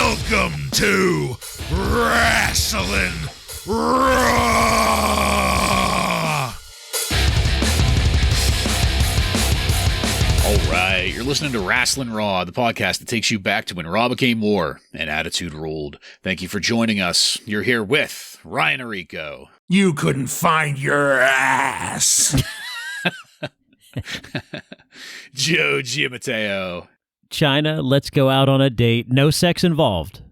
Welcome to Wrasslin Raw! All right, you're listening to Wrasslin Raw, the podcast that takes you back to when Raw became war and Attitude ruled. Thank you for joining us. You're here with Ryan Arico. You couldn't find your ass! Joe Giammatteo. Chyna, let's go out on a date. No sex involved.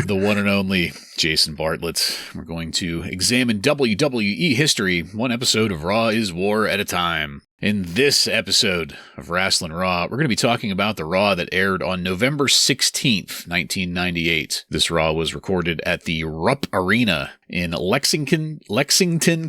The one and only Jason Bartlett. We're going to examine WWE history, one episode of Raw is War at a time. In this episode of Wrasslin Raw, we're going to be talking about the Raw that aired on November 16th, 1998. This Raw was recorded at the Rupp Arena in Lexington,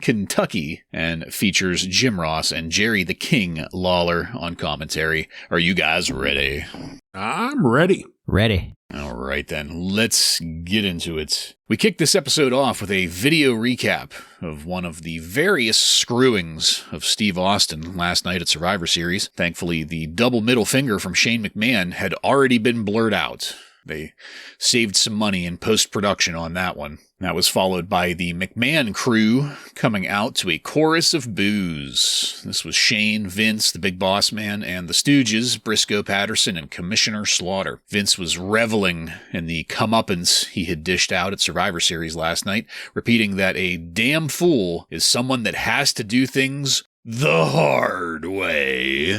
Kentucky, and features Jim Ross and Jerry the King Lawler on commentary. Are you guys ready? I'm ready. Ready. All right, then, let's get into it. We kicked this episode off with a video recap of one of the various screwings of Steve Austin last night at Survivor Series. Thankfully, the double middle finger from Shane McMahon had already been blurred out. They saved some money in post-production on that one. That was followed by the McMahon crew coming out to a chorus of boos. This was Shane, Vince, the Big Boss Man, and the Stooges, Briscoe Patterson, and Commissioner Slaughter. Vince was reveling in the comeuppance he had dished out at Survivor Series last night, repeating that a damn fool is someone that has to do things the hard way,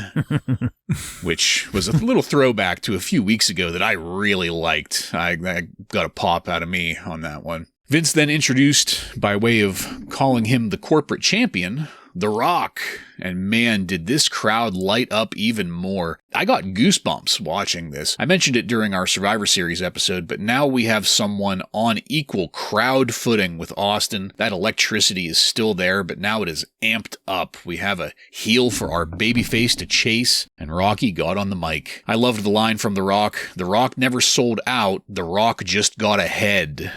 which was a little throwback to a few weeks ago that I really liked. I got a pop out of me on that one. Vince then introduced, by way of calling him the corporate champion, The Rock. And man, did this crowd light up even more. I got goosebumps watching this. I mentioned it during our Survivor Series episode, but now we have someone on equal crowd footing with Austin. That electricity is still there, but now it is amped up. We have a heel for our babyface to chase, and Rocky got on the mic. I loved the line from The Rock. The Rock never sold out. The Rock just got ahead.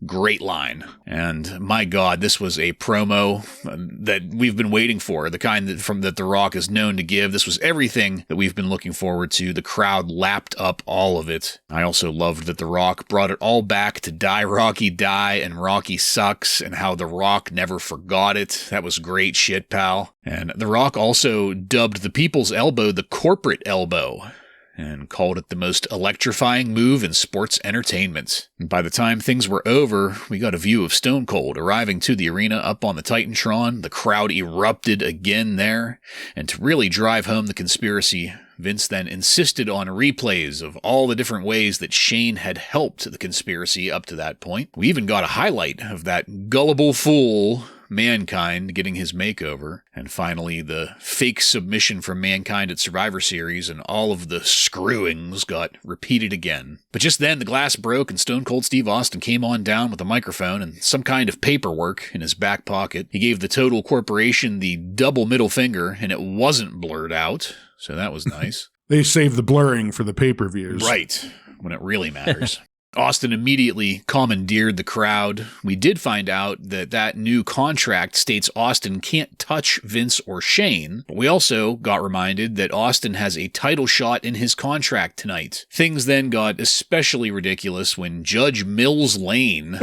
Great line. And my God, this was a promo that we've been waiting for, the kind that The Rock is known to give. This was everything that we've been looking forward to. The crowd lapped up all of it. I also loved that The Rock brought it all back to Die Rocky Die and Rocky Sucks, and how The Rock never forgot it. That was great shit, pal. And The Rock also dubbed the People's Elbow the corporate elbow, and called it the most electrifying move in sports entertainment. And by the time things were over, we got a view of Stone Cold arriving to the arena up on the Titantron. The crowd erupted again there, and to really drive home the conspiracy, Vince then insisted on replays of all the different ways that Shane had helped the conspiracy up to that point. We even got a highlight of that gullible fool Mankind getting his makeover, and finally the fake submission from Mankind at Survivor Series, and all of the screwings got repeated again. But just then the glass broke and Stone Cold Steve Austin came on down with a microphone and some kind of paperwork in his back pocket. He gave the Total Corporation the double middle finger, and it wasn't blurred out, so that was nice. They saved the blurring for the pay-per-views. Right, when it really matters. Austin immediately commandeered the crowd. We did find out that new contract states Austin can't touch Vince or Shane, but we also got reminded that Austin has a title shot in his contract tonight. Things then got especially ridiculous when Judge Mills Lane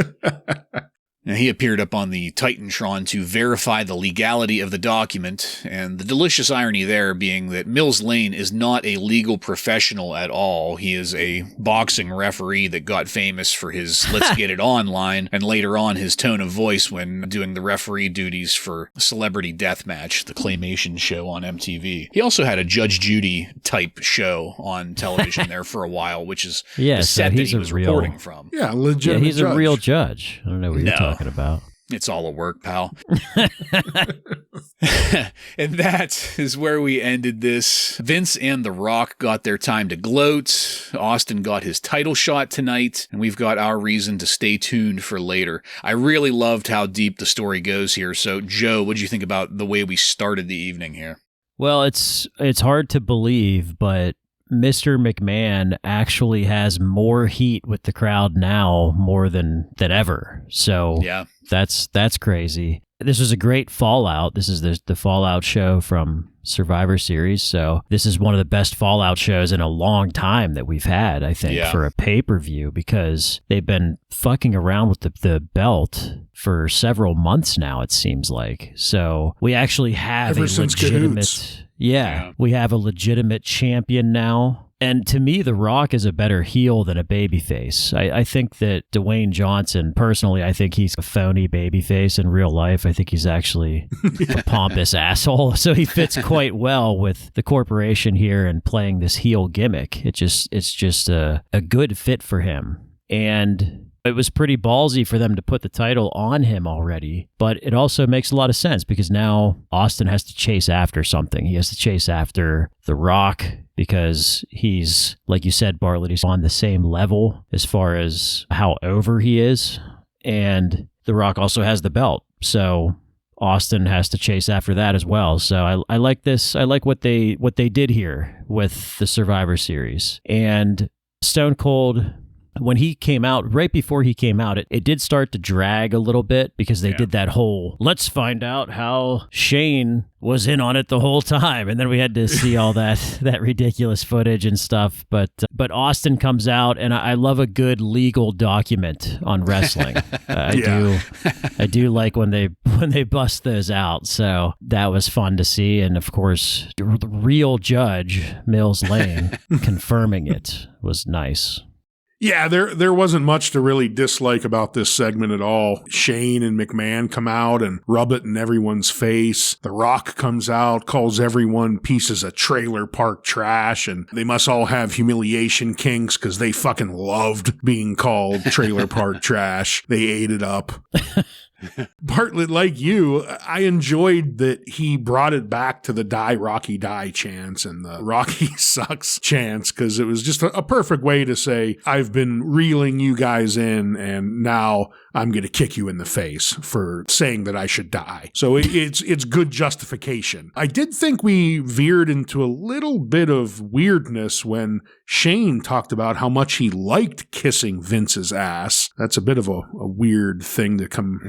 Now, he appeared up on the Titantron to verify the legality of the document, and the delicious irony there being that Mills Lane is not a legal professional at all. He is a boxing referee that got famous for his let's get it on line, and later on his tone of voice when doing the referee duties for Celebrity Deathmatch, the claymation show on MTV. He also had a Judge Judy type show on television there for a while, which is the set that he was reporting from. Yeah, legitimate Yeah, he's judge. a real judge. I don't know what you're talking about. It's all a work, pal. And that is where we ended this. Vince and The Rock got their time to gloat. Austin got his title shot tonight, and we've got our reason to stay tuned for later. I really loved how deep the story goes here. So, Joe, what did you think about the way we started the evening here? Well, it's hard to believe, but Mr. McMahon actually has more heat with the crowd now more than ever. So yeah, that's crazy. this was a great Fallout. This is the Fallout show from Survivor Series. So this is one of the best Fallout shows in a long time that we've had, I think, for a pay-per-view, because they've been fucking around with the belt for several months now, it seems like. So we actually have Ever since Cahoots. We have a legitimate champion now. And to me, The Rock is a better heel than a babyface. I think that Dwayne Johnson, personally, I think he's a phony babyface in real life. I think he's actually a pompous asshole. So he fits quite well with the corporation here and playing this heel gimmick. It's just a good fit for him. And it was pretty ballsy for them to put the title on him already, but it also makes a lot of sense because now Austin has to chase after something. He has to chase after The Rock because he's, like you said, Bartlett, he's on the same level as far as how over he is. And The Rock also has the belt. So Austin has to chase after that as well. So I like this. I like what they did here with the Survivor Series. And Stone Cold, when he came out, right before he came out, it did start to drag a little bit because they did that whole, let's find out how Shane was in on it the whole time. And then we had to see all that ridiculous footage and stuff. But Austin comes out, and I love a good legal document on wrestling. I do like when they bust those out. So that was fun to see. And of course, the real judge, Mills Lane, confirming it was nice. Yeah, there wasn't much to really dislike about this segment at all. Shane and McMahon come out and rub it in everyone's face. The Rock comes out, calls everyone pieces of trailer park trash, and they must all have humiliation kinks because they fucking loved being called trailer park trash. They ate it up. Bartlett, like you, I enjoyed that he brought it back to the die Rocky die chants and the Rocky sucks chants, because it was just a perfect way to say, I've been reeling you guys in and now I'm going to kick you in the face for saying that I should die. So it's good justification. I did think we veered into a little bit of weirdness when Shane talked about how much he liked kissing Vince's ass. That's a bit of a weird thing to come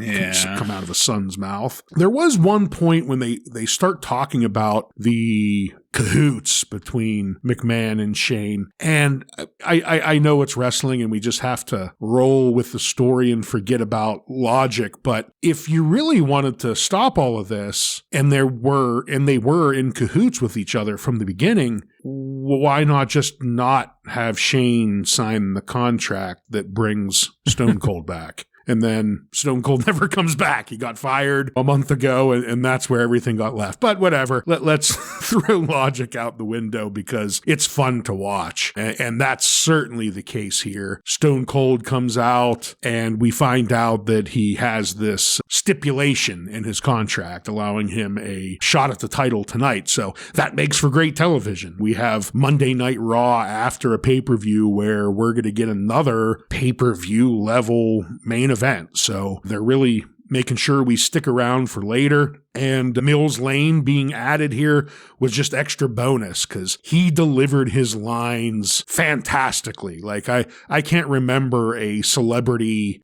out of a son's mouth. There was one point when they start talking about the cahoots between McMahon and Shane. And I know it's wrestling and we just have to roll with the story and forget about logic. But if you really wanted to stop all of this, and they were in cahoots with each other from the beginning, why not just not have Shane sign the contract that brings Stone Cold back? And then Stone Cold never comes back. He got fired a month ago, and that's where everything got left. But whatever. Let's throw logic out the window because it's fun to watch. And that's certainly the case here. Stone Cold comes out, and we find out that he has this stipulation in his contract allowing him a shot at the title tonight. So that makes for great television. We have Monday Night Raw after a pay-per-view where we're going to get another pay-per-view level main event. So they're really making sure we stick around for later. And Mills Lane being added here was just extra bonus because he delivered his lines fantastically. Like I can't remember a celebrity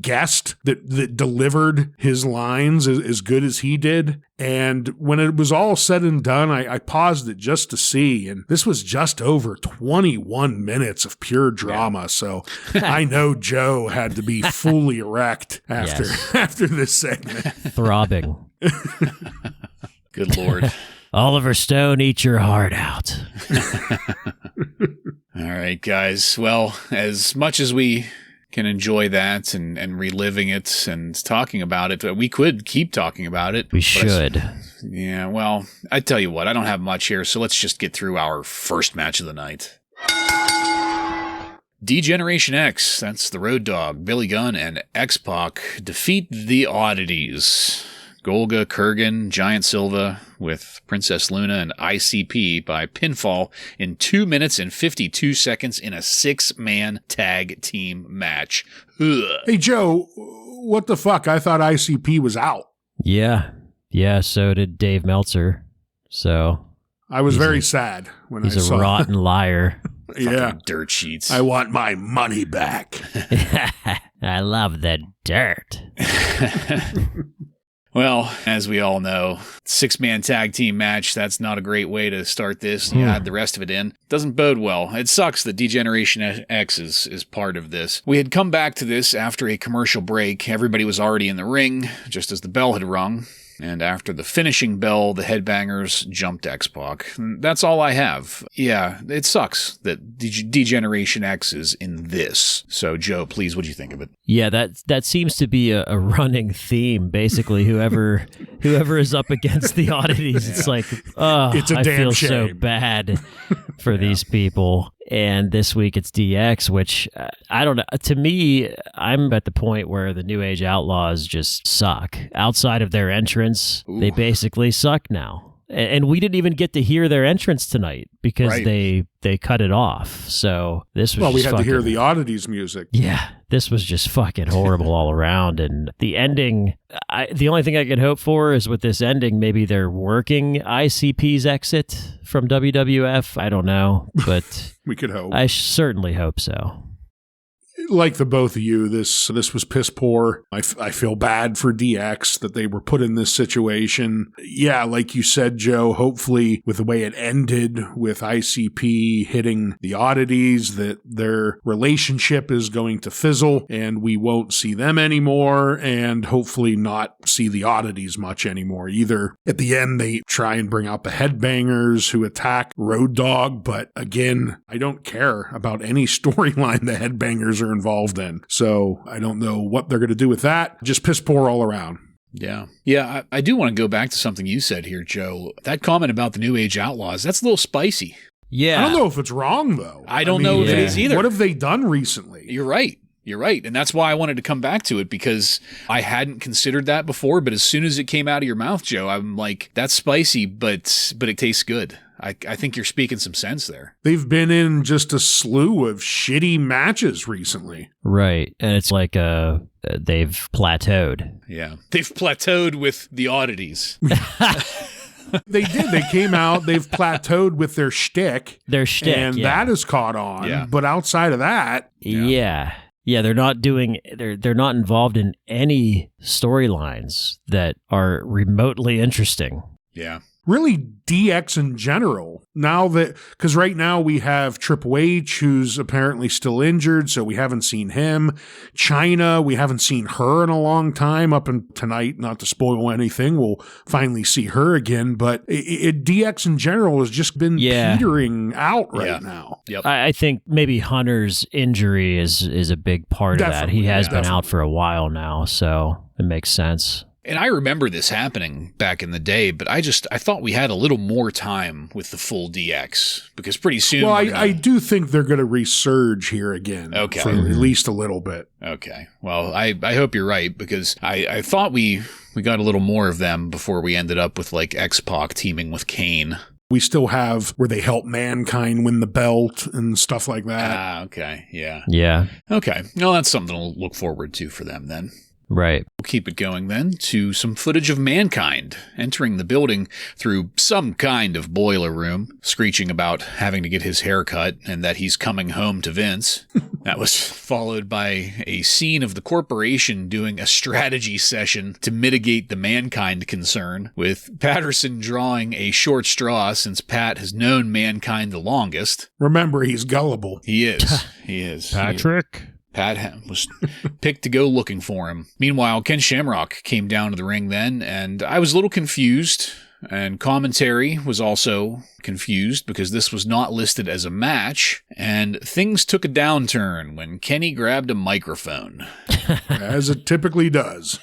guest that delivered his lines as good as he did. And when it was all said and done, I paused it just to see. And this was just over 21 minutes of pure drama. So I know Joe had to be fully erect after this segment. Throbbing. Good Lord. Oliver Stone, eat your heart out. All right, guys. Well, as much as we can enjoy that and reliving it and talking about it, we could keep talking about it. We should. Yeah, well, I tell you what, I don't have much here, so let's just get through our first match of the night. D-Generation X, that's the Road Dogg, Billy Gunn, and X-Pac defeat the Oddities. Golga, Kurgan, Giant Silva with Princess Luna and ICP by pinfall in 2 minutes and 52 seconds in a 6-man tag team match. Ugh. Hey, Joe, what the fuck? I thought ICP was out. Yeah, so did Dave Meltzer. So I was very sad when I saw. He's a rotten liar. Yeah, dirt sheets. I want my money back. I love the dirt. Well, as we all know, 6-man tag team match, that's not a great way to start this. You add the rest of it in. Doesn't bode well. It sucks that D-Generation X is part of this. We had come back to this after a commercial break. Everybody was already in the ring, just as the bell had rung. And after the finishing bell, the headbangers jumped X-Pac. That's all I have. Yeah, it sucks that D-Generation X is in this. So, Joe, please, what do you think of it? Yeah, that seems to be a running theme. Basically, whoever is up against the oddities, it's like, oh, it's a I damn feel shame. so bad for these people. And this week it's DX, which I don't know. To me, I'm at the point where the New Age Outlaws just suck. Outside of their entrance, they basically suck now. And we didn't even get to hear their entrance tonight because they cut it off. So this was we had to hear the oddities music. Yeah, this was just fucking horrible all around. And the ending, the only thing I can hope for is with this ending, maybe they're working ICP's exit from WWF. I don't know, but We could hope. I certainly hope so. Like the both of you, this was piss poor. I feel bad for DX that they were put in this situation. Yeah, like you said, Joe, hopefully with the way it ended with ICP hitting the oddities, that their relationship is going to fizzle and we won't see them anymore, and hopefully not see the oddities much anymore either. At the end, they try and bring out the headbangers who attack Road Dogg, but again, I don't care about any storyline the headbangers are involved in. So I don't know what they're going to do with that. Just piss poor all around. Yeah. Yeah, I do want to go back to something you said here, Joe. That comment about the New Age Outlaws, that's a little spicy. Yeah. I don't know if it's wrong, though. I don't know if it is either. What have they done recently? You're right. You're right. And that's why I wanted to come back to it, because I hadn't considered that before. But as soon as it came out of your mouth, Joe, I'm like, that's spicy, but it tastes good. I think you're speaking some sense there. They've been in just a slew of shitty matches recently. Right. And it's like they've plateaued. Yeah. They've plateaued with the oddities. They did. They came out. They've plateaued with their shtick. And that has caught on. Yeah. But outside of that. Yeah. Yeah, they're not involved in any storylines that are remotely interesting. Yeah. Really DX in general. Now that, because right now we have Triple H, who's apparently still injured, so we haven't seen him. Chyna, we haven't seen her in a long time. Up in tonight, not to spoil anything, we'll finally see her again. But DX in general has just been petering out right now. Yep. I think maybe Hunter's injury is a big part of that. He has been out for a while now, so it makes sense. And I remember this happening back in the day, but I thought we had a little more time with the full DX, because pretty soon... Well, I do think they're going to resurge here again. Okay. For at least a little bit. Okay. Well, I hope you're right, because I thought we got a little more of them before we ended up with like X-Pac teaming with Kane. We still have where they help Mankind win the belt and stuff like that. Ah, okay. Yeah. Yeah. Okay. Well, that's something to look forward to for them then. Right. We'll keep it going then to some footage of Mankind entering the building through some kind of boiler room, screeching about having to get his hair cut and that he's coming home to Vince. That was followed by a scene of the corporation doing a strategy session to mitigate the Mankind concern, with Patterson drawing a short straw since Pat has known Mankind the longest. Remember, he's gullible. He is. He is. Patrick? Pat was picked to go looking for him. Meanwhile, Ken Shamrock came down to the ring then, and I was a little confused, and commentary was also confused because this was not listed as a match, and things took a downturn when Kenny grabbed a microphone. As it typically does.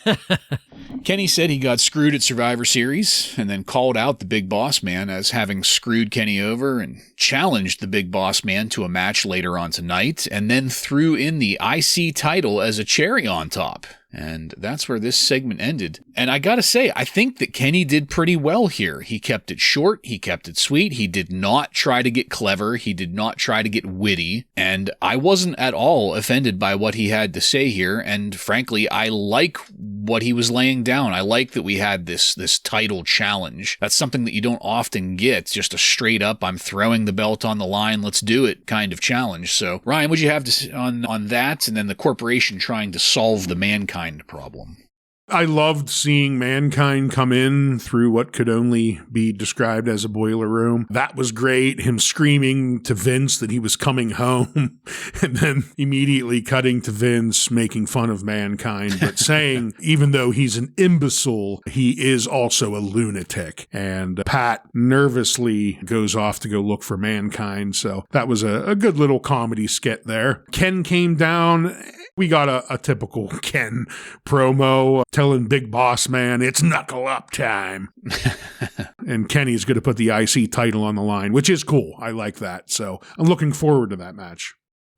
Kenny said he got screwed at Survivor Series, and then called out the Big Boss Man as having screwed Kenny over, and challenged the Big Boss Man to a match later on tonight, and then threw in the IC title as a cherry on top. And that's where this segment ended. And I gotta say, I think that Kenny did pretty well here. He kept it short, he kept it sweet, he did not try to get clever, he did not try to get witty, and I wasn't at all offended by what he had to say here, and frankly, I like what he was laying down. I like that we had this title challenge. That's something that you don't often get, just a straight up, I'm throwing the belt on the line, let's do it kind of challenge. So, Ryan, what'd you have to say on that, and then the corporation trying to solve the Mankind problem? I loved seeing Mankind come in through what could only be described as a boiler room. That was great. Him screaming to Vince that he was coming home and then immediately cutting to Vince making fun of Mankind, but saying even though he's an imbecile, he is also a lunatic. And Pat nervously goes off to go look for Mankind. So that was a good little comedy skit there. Ken came down. We got a typical Ken promo telling Big Boss Man it's knuckle up time. And Kenny's going to put the IC title on the line, which is cool. I like that. So I'm looking forward to that match.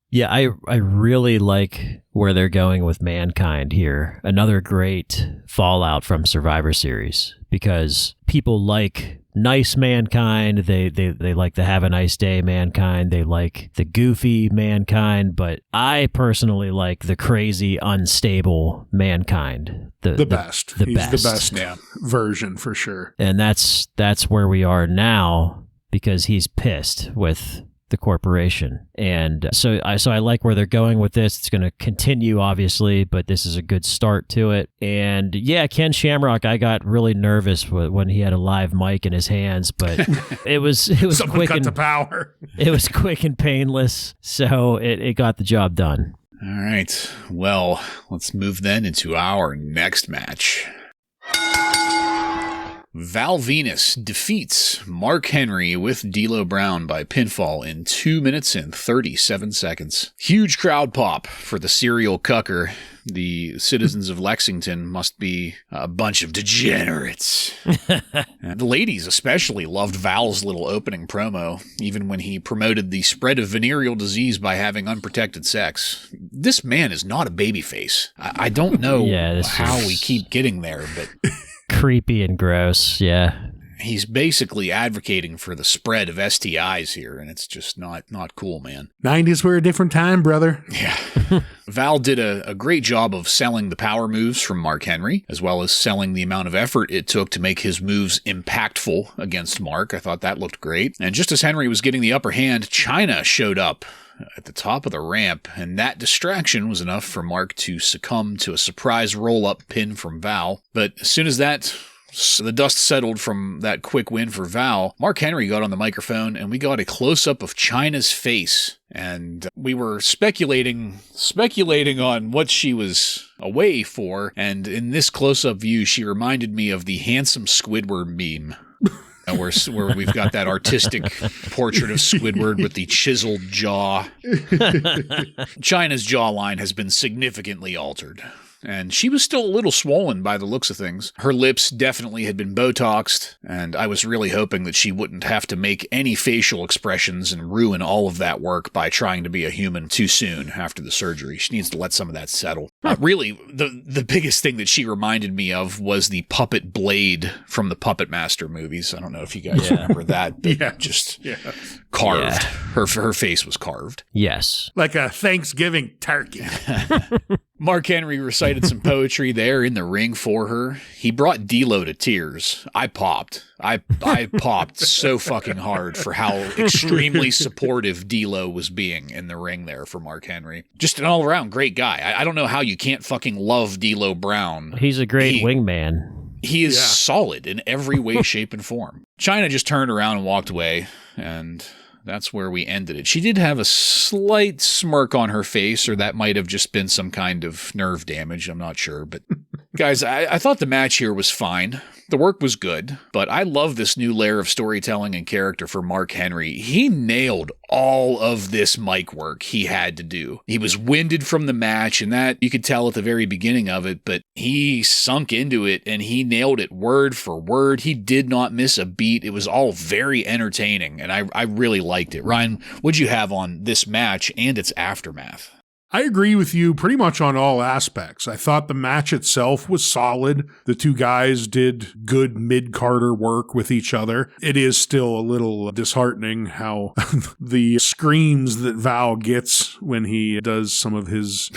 Yeah, I really like where they're going with Mankind here. Another great fallout from Survivor Series, because people like nice Mankind. They like the have a nice day Mankind. They like the goofy Mankind, but I personally like the crazy, unstable Mankind. The best. He's the best version for sure. And that's where we are now, because he's pissed with the corporation. And so I like where they're going with this. It's going to continue, obviously, but this is a good start to it. And yeah, Ken Shamrock, I got really nervous when he had a live mic in his hands, but it was Someone quick cut and the power. It was quick and painless, so it got the job done. All right. Well, let's move then into our next match. Val Venus defeats Mark Henry with D'Lo Brown by pinfall in 2 minutes and 37 seconds. Huge crowd pop for the serial cucker. The citizens of Lexington must be a bunch of degenerates. And the ladies especially loved Val's little opening promo, even when he promoted the spread of venereal disease by having unprotected sex. This man is not a babyface. I don't know how we keep getting there, but... creepy and gross, yeah. He's basically advocating for the spread of STIs here, and it's just not cool, man. 90s were a different time, brother. Yeah. Val did a great job of selling the power moves from Mark Henry, as well as selling the amount of effort it took to make his moves impactful against Mark. I thought that looked great. And just as Henry was getting the upper hand, Chyna showed up at the top of the ramp, and that distraction was enough for Mark to succumb to a surprise roll-up pin from Val. But as soon as the dust settled from that quick win for Val, Mark Henry got on the microphone, and we got a close-up of Chyna's face. And we were speculating on what she was away for, and in this close-up view, she reminded me of the handsome Squidward meme. Where we've got that artistic portrait of Squidward with the chiseled jaw. Chyna's jawline has been significantly altered, and she was still a little swollen by the looks of things. Her lips definitely had been Botoxed, and I was really hoping that she wouldn't have to make any facial expressions and ruin all of that work by trying to be a human too soon after the surgery. She needs to let some of that settle. Really, the biggest thing that she reminded me of was the puppet Blade from the Puppet Master movies. I don't know if you guys remember that. Carved. Yeah. Her face was carved. Yes. Like a Thanksgiving turkey. Mark Henry recited some poetry there in the ring for her. He brought D'Lo to tears. I popped. I popped so fucking hard for how extremely supportive D'Lo was being in the ring there for Mark Henry. Just an all-around great guy. I don't know how you can't fucking love D'Lo Brown. He's a great wingman. He is solid in every way, shape, and form. Chyna just turned around and walked away, and that's where we ended it. She did have a slight smirk on her face, or that might have just been some kind of nerve damage. I'm not sure. But guys, I thought the match here was fine. The work was good, but I love this new layer of storytelling and character for Mark Henry. He nailed all of this mic work he had to do. He was winded from the match, and that you could tell at the very beginning of it, but he sunk into it and he nailed it word for word. He did not miss a beat. It was all very entertaining, and I really liked it. Ryan, what'd you have on this match and its aftermath? I agree with you pretty much on all aspects. I thought the match itself was solid. The two guys did good mid-Carter work with each other. It is still a little disheartening how the screams that Val gets when he does some of his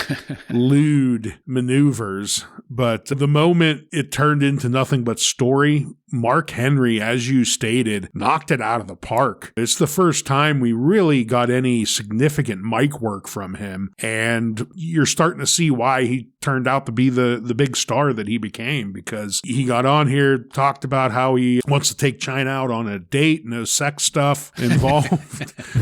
lewd maneuvers. But the moment it turned into nothing but story, Mark Henry, as you stated, knocked it out of the park. It's the first time we really got any significant mic work from him, and you're starting to see why he turned out to be the big star that he became, because he got on here, talked about how he wants to take Chyna out on a date, no sex stuff involved,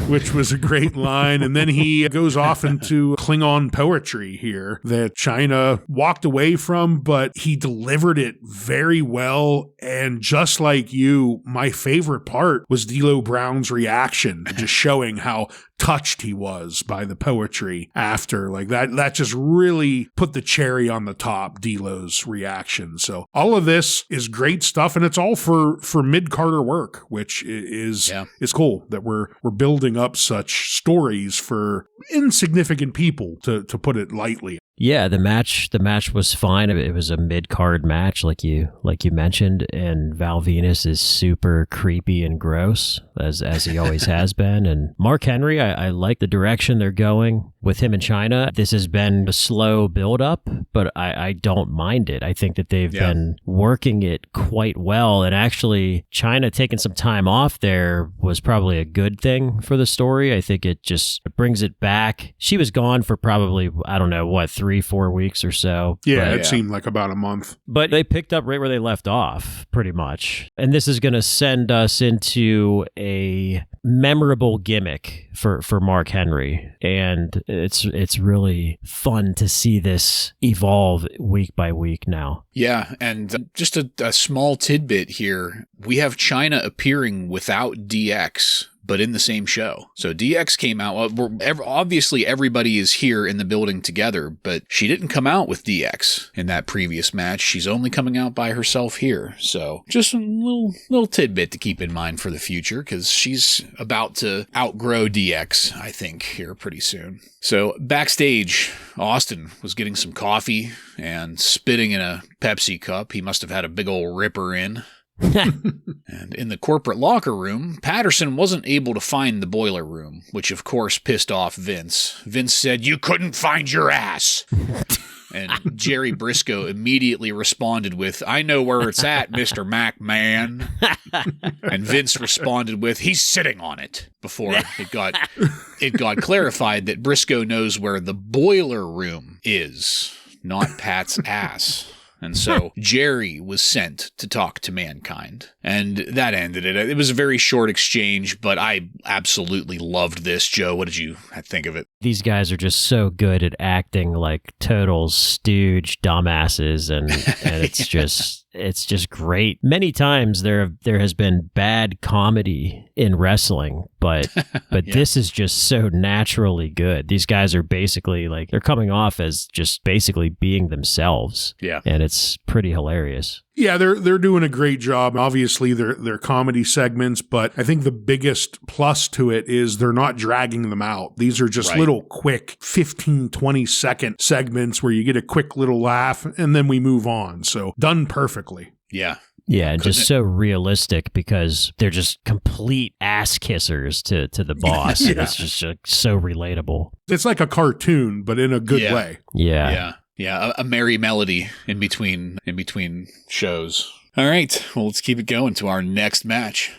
which was a great line. And then he goes off into Klingon poetry here that Chyna walked away from, but he delivered it very well. And just like you, my favorite part was D'Lo Brown's reaction, just showing how touched he was by the poetry after. Like that just really put the cherry on the top, D'Lo's reaction. So all of this is great stuff, and it's all for mid-Carter work, which is cool that we're building up such stories for insignificant people, to put it lightly. Yeah, the match was fine. It was a mid-card match, like you mentioned, and Val Venus is super creepy and gross, as he always has been. And Mark Henry, I like the direction they're going with him and Chyna. This has been a slow build-up, but I don't mind it. I think that they've been working it quite well, and actually, Chyna taking some time off there was probably a good thing for the story. I think it just brings it back. She was gone for probably, I don't know, 3-4 weeks or so. Yeah, it seemed like about a month. But they picked up right where they left off, pretty much. And this is going to send us into a memorable gimmick for Mark Henry. And it's really fun to see this evolve week by week now. Yeah, and just a small tidbit here. We have Chyna appearing without DX, but in the same show. So DX came out. Obviously, everybody is here in the building together, but she didn't come out with DX in that previous match. She's only coming out by herself here. So just a little tidbit to keep in mind for the future, because she's about to outgrow DX, I think, here pretty soon. So backstage, Austin was getting some coffee and spitting in a Pepsi cup. He must have had a big old ripper in. And in the corporate locker room, Patterson wasn't able to find the boiler room, which of course pissed off Vince. Vince said, "You couldn't find your ass." And Jerry Briscoe immediately responded with, "I know where it's at, Mr. McMahon." And Vince responded with, "He's sitting on it," before it got clarified that Briscoe knows where the boiler room is, not Pat's ass. And so Jerry was sent to talk to Mankind. And that ended it. It was a very short exchange, but I absolutely loved this. Joe, what did you think of it? These guys are just so good at acting like total stooge dumbasses, and it's just great. Many times there has been bad comedy in wrestling, but this is just so naturally good. These guys are basically like, they're coming off as just basically being themselves. Yeah. And it's pretty hilarious. Yeah, they're doing a great job. Obviously, they're comedy segments, but I think the biggest plus to it is they're not dragging them out. These are just little quick 15, 20-second segments where you get a quick little laugh and then we move on. So done perfectly. Yeah. Yeah, and just so realistic, because they're just complete ass kissers to the boss. And it's just so relatable. It's like a cartoon, but in a good way. Yeah. Yeah, a merry melody in between shows. All right, well, let's keep it going to our next match.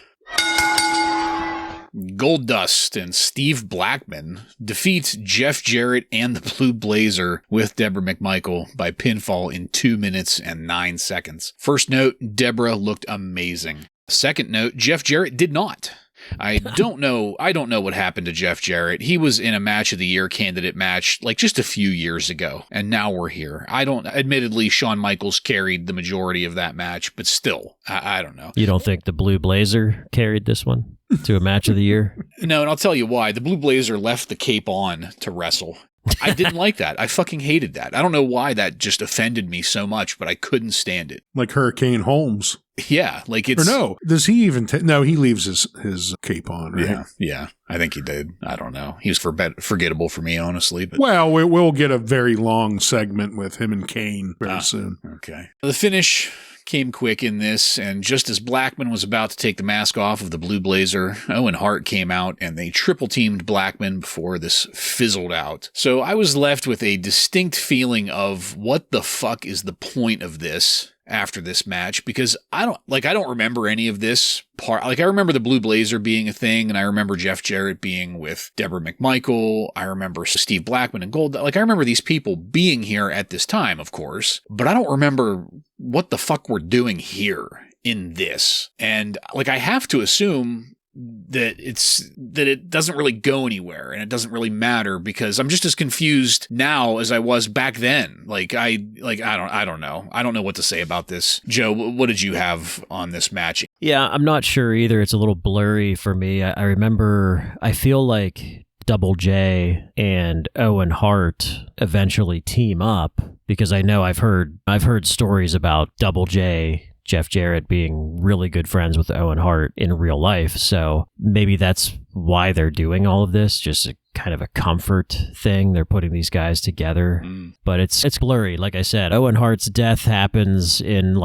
Goldust and Steve Blackman defeats Jeff Jarrett and the Blue Blazer with Deborah McMichael by pinfall in 2 minutes and 9 seconds. First note, Deborah looked amazing. Second note, Jeff Jarrett did not. I don't know what happened to Jeff Jarrett. He was in a match of the year candidate match like just a few years ago, and now we're here. Admittedly, Shawn Michaels carried the majority of that match, but still, I don't know. You don't think the Blue Blazer carried this one to a match of the year? No, and I'll tell you why. The Blue Blazer left the cape on to wrestle. I didn't like that. I fucking hated that. I don't know why that just offended me so much, but I couldn't stand it. Like Hurricane Holmes. Yeah, like it's... Or no, does he even... No, he leaves his cape on, right? Yeah, I think he did. I don't know. He was forgettable for me, honestly. But well, we'll get a very long segment with him and Kane very soon. Okay. The finish came quick in this, and just as Blackman was about to take the mask off of the Blue Blazer, Owen Hart came out and they triple-teamed Blackman before this fizzled out. So I was left with a distinct feeling of what the fuck is the point of this after this match, because I don't remember any of this part. Like, I remember the Blue Blazer being a thing, and I remember Jeff Jarrett being with Deborah McMichael. I remember Steve Blackman and Gold. Like, I remember these people being here at this time, of course, but I don't remember what the fuck we're doing here in this. And like, I have to assume that it doesn't really go anywhere and it doesn't really matter, because I'm just as confused now as I was back then. I don't know. I don't know what to say about this. Joe, what did you have on this match? Yeah, I'm not sure either. It's a little blurry for me. I remember, I feel like Double J and Owen Hart eventually team up, because I know I've heard stories about Double J, Jeff Jarrett, being really good friends with Owen Hart in real life. So maybe that's why they're doing all of this, just kind of a comfort thing. They're putting these guys together, but it's blurry. Like I said, Owen Hart's death happens in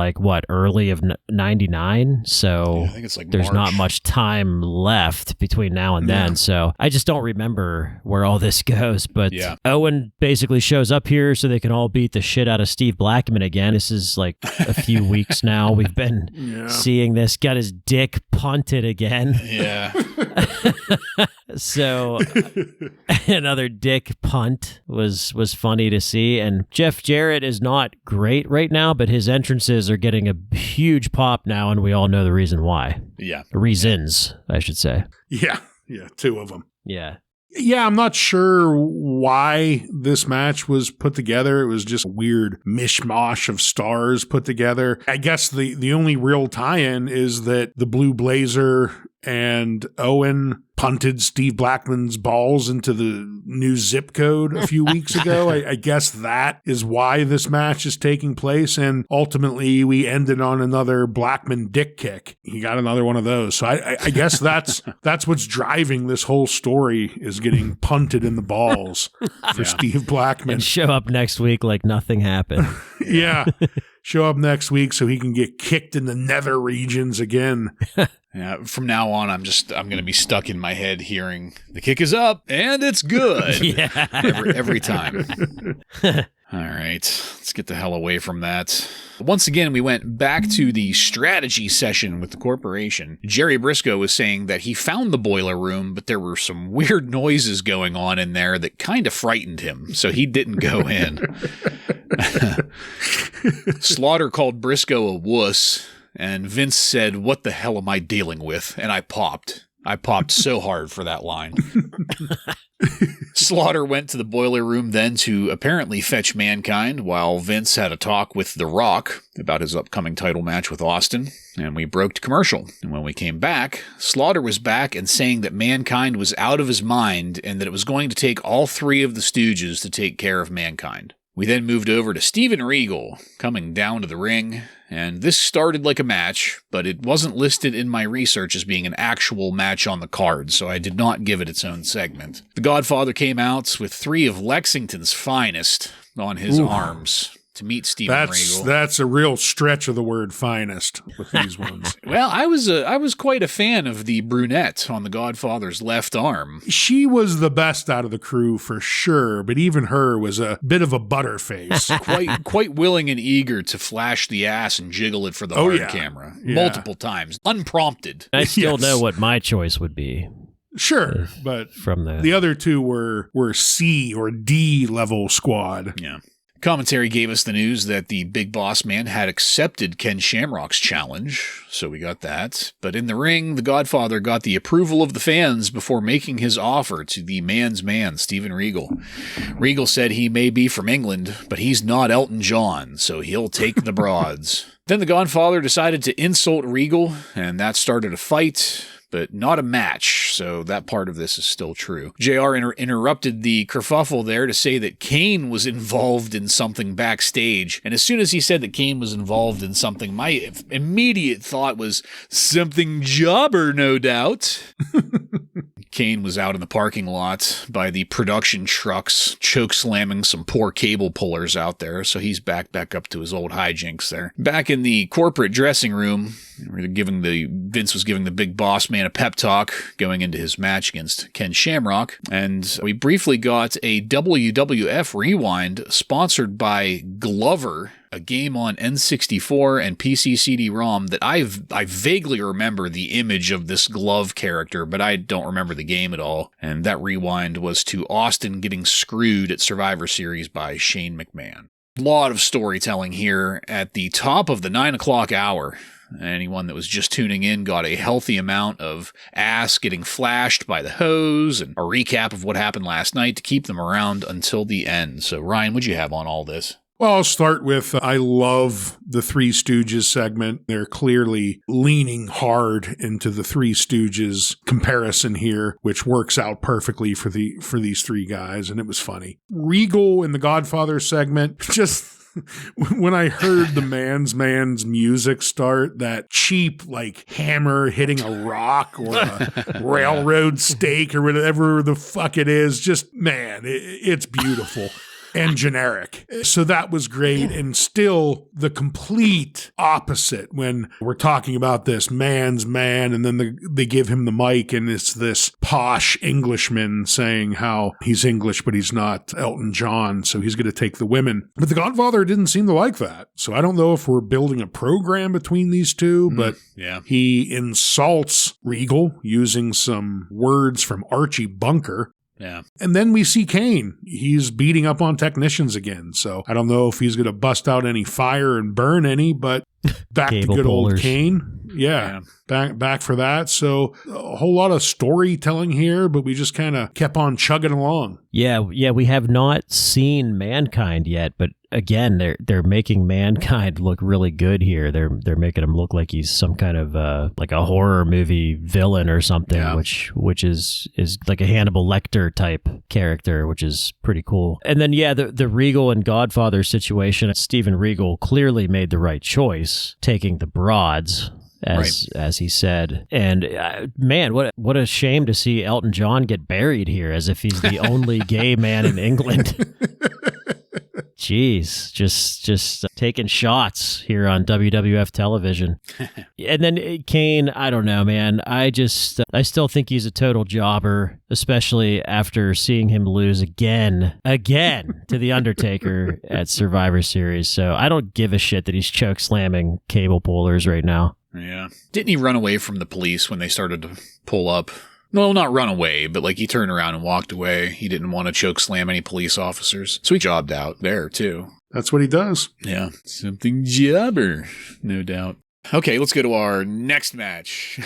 early of 99. So yeah, I think it's there's March. Not much time left between now and then. So I just don't remember where all this goes, but Owen basically shows up here so they can all beat the shit out of Steve Blackman again. This is like a few weeks now. We've been seeing this, got his dick punted again. Yeah. So another dick punt was funny to see. And Jeff Jarrett is not great right now, but his entrances are getting a huge pop now, and we all know the reason why. Yeah. Reasons, I should say. Yeah, two of them. Yeah. Yeah, I'm not sure why this match was put together. It was just a weird mishmash of stars put together. I guess the only real tie-in is that the Blue Blazer and Owen punted Steve Blackman's balls into the new zip code a few weeks ago. I guess that is why this match is taking place. And ultimately, we ended on another Blackman dick kick. He got another one of those. So I guess that's what's driving this whole story, is getting punted in the balls for Steve Blackman. And show up next week like nothing happened. Yeah. Show up next week so he can get kicked in the nether regions again. Yeah, from now on, I'm going to be stuck in my head hearing the kick is up and it's good. Yeah. Every time. All right, let's get the hell away from that. Once again, we went back to the strategy session with the corporation. Jerry Briscoe was saying that he found the boiler room, but there were some weird noises going on in there that kind of frightened him, so he didn't go in. Slaughter called Briscoe a wuss, and Vince said, "What the hell am I dealing with?" And I popped. I popped so hard for that line. Slaughter went to the boiler room then to apparently fetch Mankind, while Vince had a talk with The Rock about his upcoming title match with Austin, and we broke to commercial. And when we came back, Slaughter was back and saying that Mankind was out of his mind and that it was going to take all three of the Stooges to take care of Mankind. We then moved over to Steven Regal coming down to the ring, and this started like a match, but it wasn't listed in my research as being an actual match on the card, so I did not give it its own segment. The Godfather came out with three of Lexington's finest on his arms to meet Steven Regal. That's a real stretch of the word finest with these ones. Well, I was quite a fan of the brunette on the Godfather's left arm. She was the best out of the crew for sure, but even her was a bit of a butterface. quite willing and eager to flash the ass and jiggle it for the hard camera multiple times, unprompted. I still know what my choice would be. Sure, but from the other two were C or D level squad. Yeah. Commentary gave us the news that the Big Boss Man had accepted Ken Shamrock's challenge, so we got that. But in the ring, the Godfather got the approval of the fans before making his offer to the man's man, Steven Regal. Regal said he may be from England, but he's not Elton John, so he'll take the broads. Then the Godfather decided to insult Regal, and that started a fight, but not a match, so that part of this is still true. JR interrupted the kerfuffle there to say that Kane was involved in something backstage, and as soon as he said that Kane was involved in something, my immediate thought was, something jobber, no doubt. Kane was out in the parking lot by the production trucks, choke slamming some poor cable pullers out there, so he's back up to his old hijinks there. Back in the corporate dressing room, Vince was giving the big boss man a pep talk going into his match against Ken Shamrock, and we briefly got a WWF Rewind sponsored by Glover, a game on N64 and PC CD-ROM that I vaguely remember the image of this glove character, but I don't remember the game at all. And that rewind was to Austin getting screwed at Survivor Series by Shane McMahon. A lot of storytelling here at the top of the 9 o'clock hour. Anyone that was just tuning in got a healthy amount of ass getting flashed by the hose and a recap of what happened last night to keep them around until the end. So Ryan, what'd you have on all this? Well, I'll start with, I love the Three Stooges segment. They're clearly leaning hard into the Three Stooges comparison here, which works out perfectly for these three guys, and it was funny. Regal in the Godfather segment, just when I heard the man's music start, that cheap, like, hammer hitting a rock or a railroad stake or whatever the fuck it is, just, man, it's beautiful. And generic. So that was great. And still the complete opposite when we're talking about this man's man, and then they give him the mic and it's this posh Englishman saying how he's English, but he's not Elton John, so he's going to take the women. But the Godfather didn't seem to like that. So I don't know if we're building a program between these two, but he insults Regal using some words from Archie Bunker. Yeah. And then we see Kane. He's beating up on technicians again. So I don't know if he's going to bust out any fire and burn any, but back to good old Kane. Yeah. Back for that. So a whole lot of storytelling here, but we just kind of kept on chugging along. Yeah, we have not seen Mankind yet, but again, they're making Mankind look really good here. They're making him look like he's some kind of like a horror movie villain or something, which is like a Hannibal Lecter type character, which is pretty cool. And then the Regal and Godfather situation, Steven Regal clearly made the right choice, taking the broads. As he said. And man, what a shame to see Elton John get buried here as if he's the only gay man in England. Jeez, just taking shots here on WWF television. And then Kane, I don't know, man. I still think he's a total jobber, especially after seeing him lose again to The Undertaker at Survivor Series. So I don't give a shit that he's choke slamming cable pullers right now. Yeah. Didn't he run away from the police when they started to pull up? No, not run away, but like he turned around and walked away. He didn't want to choke slam any police officers. So he jobbed out there, too. That's what he does. Yeah. Something jobber, no doubt. Okay, let's go to our next match.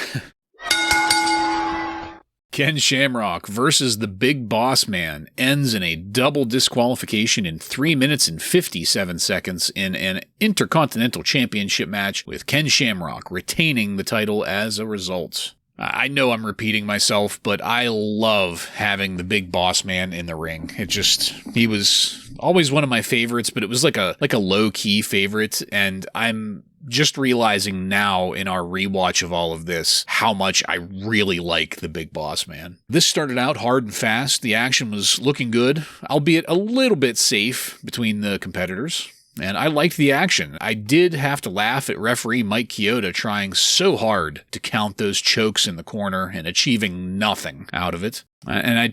Ken Shamrock versus the Big Boss Man ends in a double disqualification in 3 minutes and 57 seconds in an Intercontinental Championship match, with Ken Shamrock retaining the title as a result. I know I'm repeating myself, but I love having the Big Boss Man in the ring. He was always one of my favorites, but it was like a low-key favorite, and I'm just realizing now in our rewatch of all of this how much I really like the Big Boss Man. This started out hard and fast. The action was looking good, albeit a little bit safe between the competitors. And I liked the action. I did have to laugh at referee Mike Chioda trying so hard to count those chokes in the corner and achieving nothing out of it. And I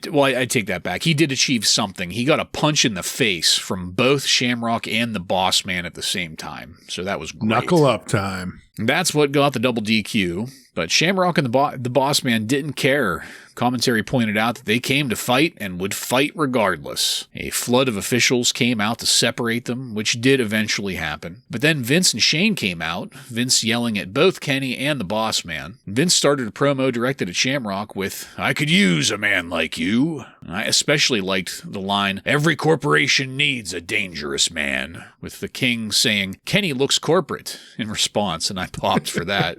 take that back. He did achieve something. He got a punch in the face from both Shamrock and the Boss Man at the same time. So that was great. Knuckle up time. That's what got the double DQ. But Shamrock and the Boss Man didn't care. Commentary pointed out that they came to fight and would fight regardless. A flood of officials came out to separate them, which did eventually happen. But then Vince and Shane came out, Vince yelling at both Kenny and the Boss Man. Vince started a promo directed at Shamrock with, "I could use a man man like you. I especially liked the line, every corporation needs a dangerous man, with the King saying, Kenny looks corporate, in response, and I popped for that.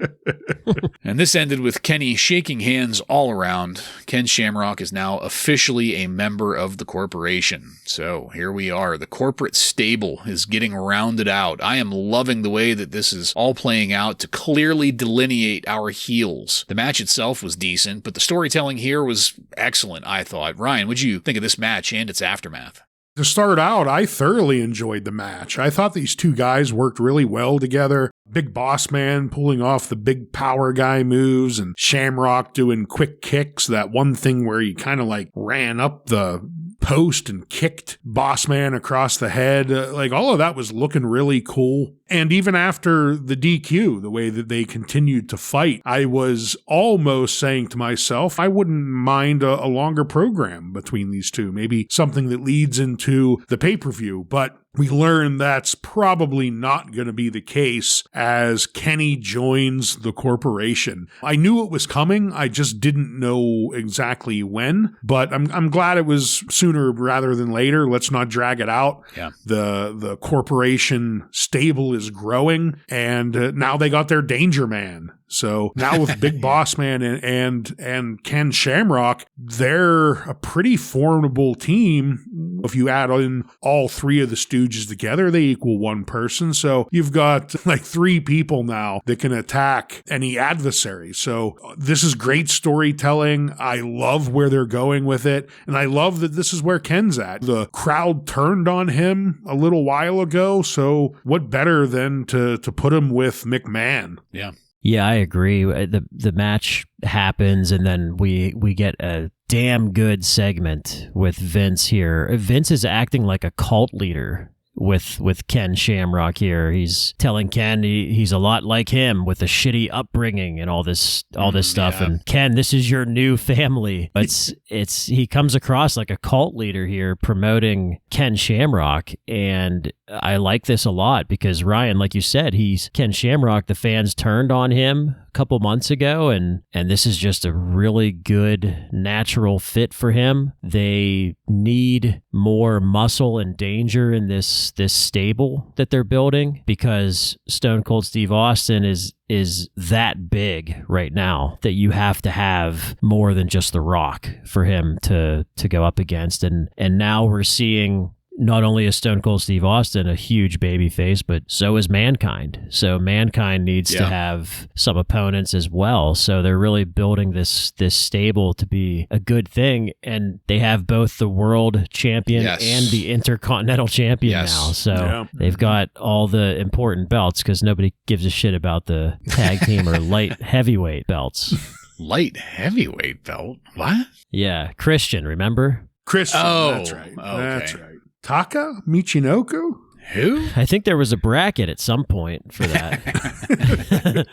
And this ended with Kenny shaking hands all around. Ken Shamrock is now officially a member of the corporation. So here we are. The corporate stable is getting rounded out. I am loving the way that this is all playing out to clearly delineate our heels. The match itself was decent, but the storytelling here was excellent, I thought. Ryan, what'd you think of this match and its aftermath? To start out, I thoroughly enjoyed the match. I thought these two guys worked really well together. Big Boss Man pulling off the big power guy moves and Shamrock doing quick kicks. That one thing where he kind of like ran up the post and kicked Boss Man across the head. All of that was looking really cool. And even after the DQ, the way that they continued to fight, I was almost saying to myself, I wouldn't mind a longer program between these two. Maybe something that leads into the pay-per-view. But we learn that's probably not going to be the case as Kenny joins the corporation. I knew it was coming. I just didn't know exactly when, but I'm glad it was sooner rather than later. Let's not drag it out. Yeah. The corporation stable is growing, and now they got their Danger Man. So now with Big Boss Man and Ken Shamrock, they're a pretty formidable team. If you add in all three of the Stooges together, they equal one person. So you've got like three people now that can attack any adversary. So this is great storytelling. I love where they're going with it. And I love that this is where Ken's at. The crowd turned on him a little while ago. So what better than to put him with McMahon? Yeah. Yeah, I agree. The match happens, and then we get a damn good segment with Vince here. Vince is acting like a cult leader with Ken Shamrock here. He's telling Ken he's a lot like him with a shitty upbringing and all this stuff. Yeah. And Ken, this is your new family. But he comes across like a cult leader here promoting Ken Shamrock, and I like this a lot because Ryan, like you said, he's Ken Shamrock. The fans turned on him a couple months ago, and this is just a really good natural fit for him. They need more muscle and danger in this stable that they're building because Stone Cold Steve Austin is that big right now that you have to have more than just The Rock for him to go up against. And now we're seeing not only is Stone Cold Steve Austin a huge babyface, but so is Mankind. So Mankind needs to have some opponents as well. So they're really building this stable to be a good thing. And they have both the world champion and the intercontinental champion now. So they've got all the important belts because nobody gives a shit about the tag team or light heavyweight belts. Light heavyweight belt? What? Yeah. Christian, remember? Christian, Oh, that's right. okay. That's right. Taka Michinoku? Who? I think there was a bracket at some point for that.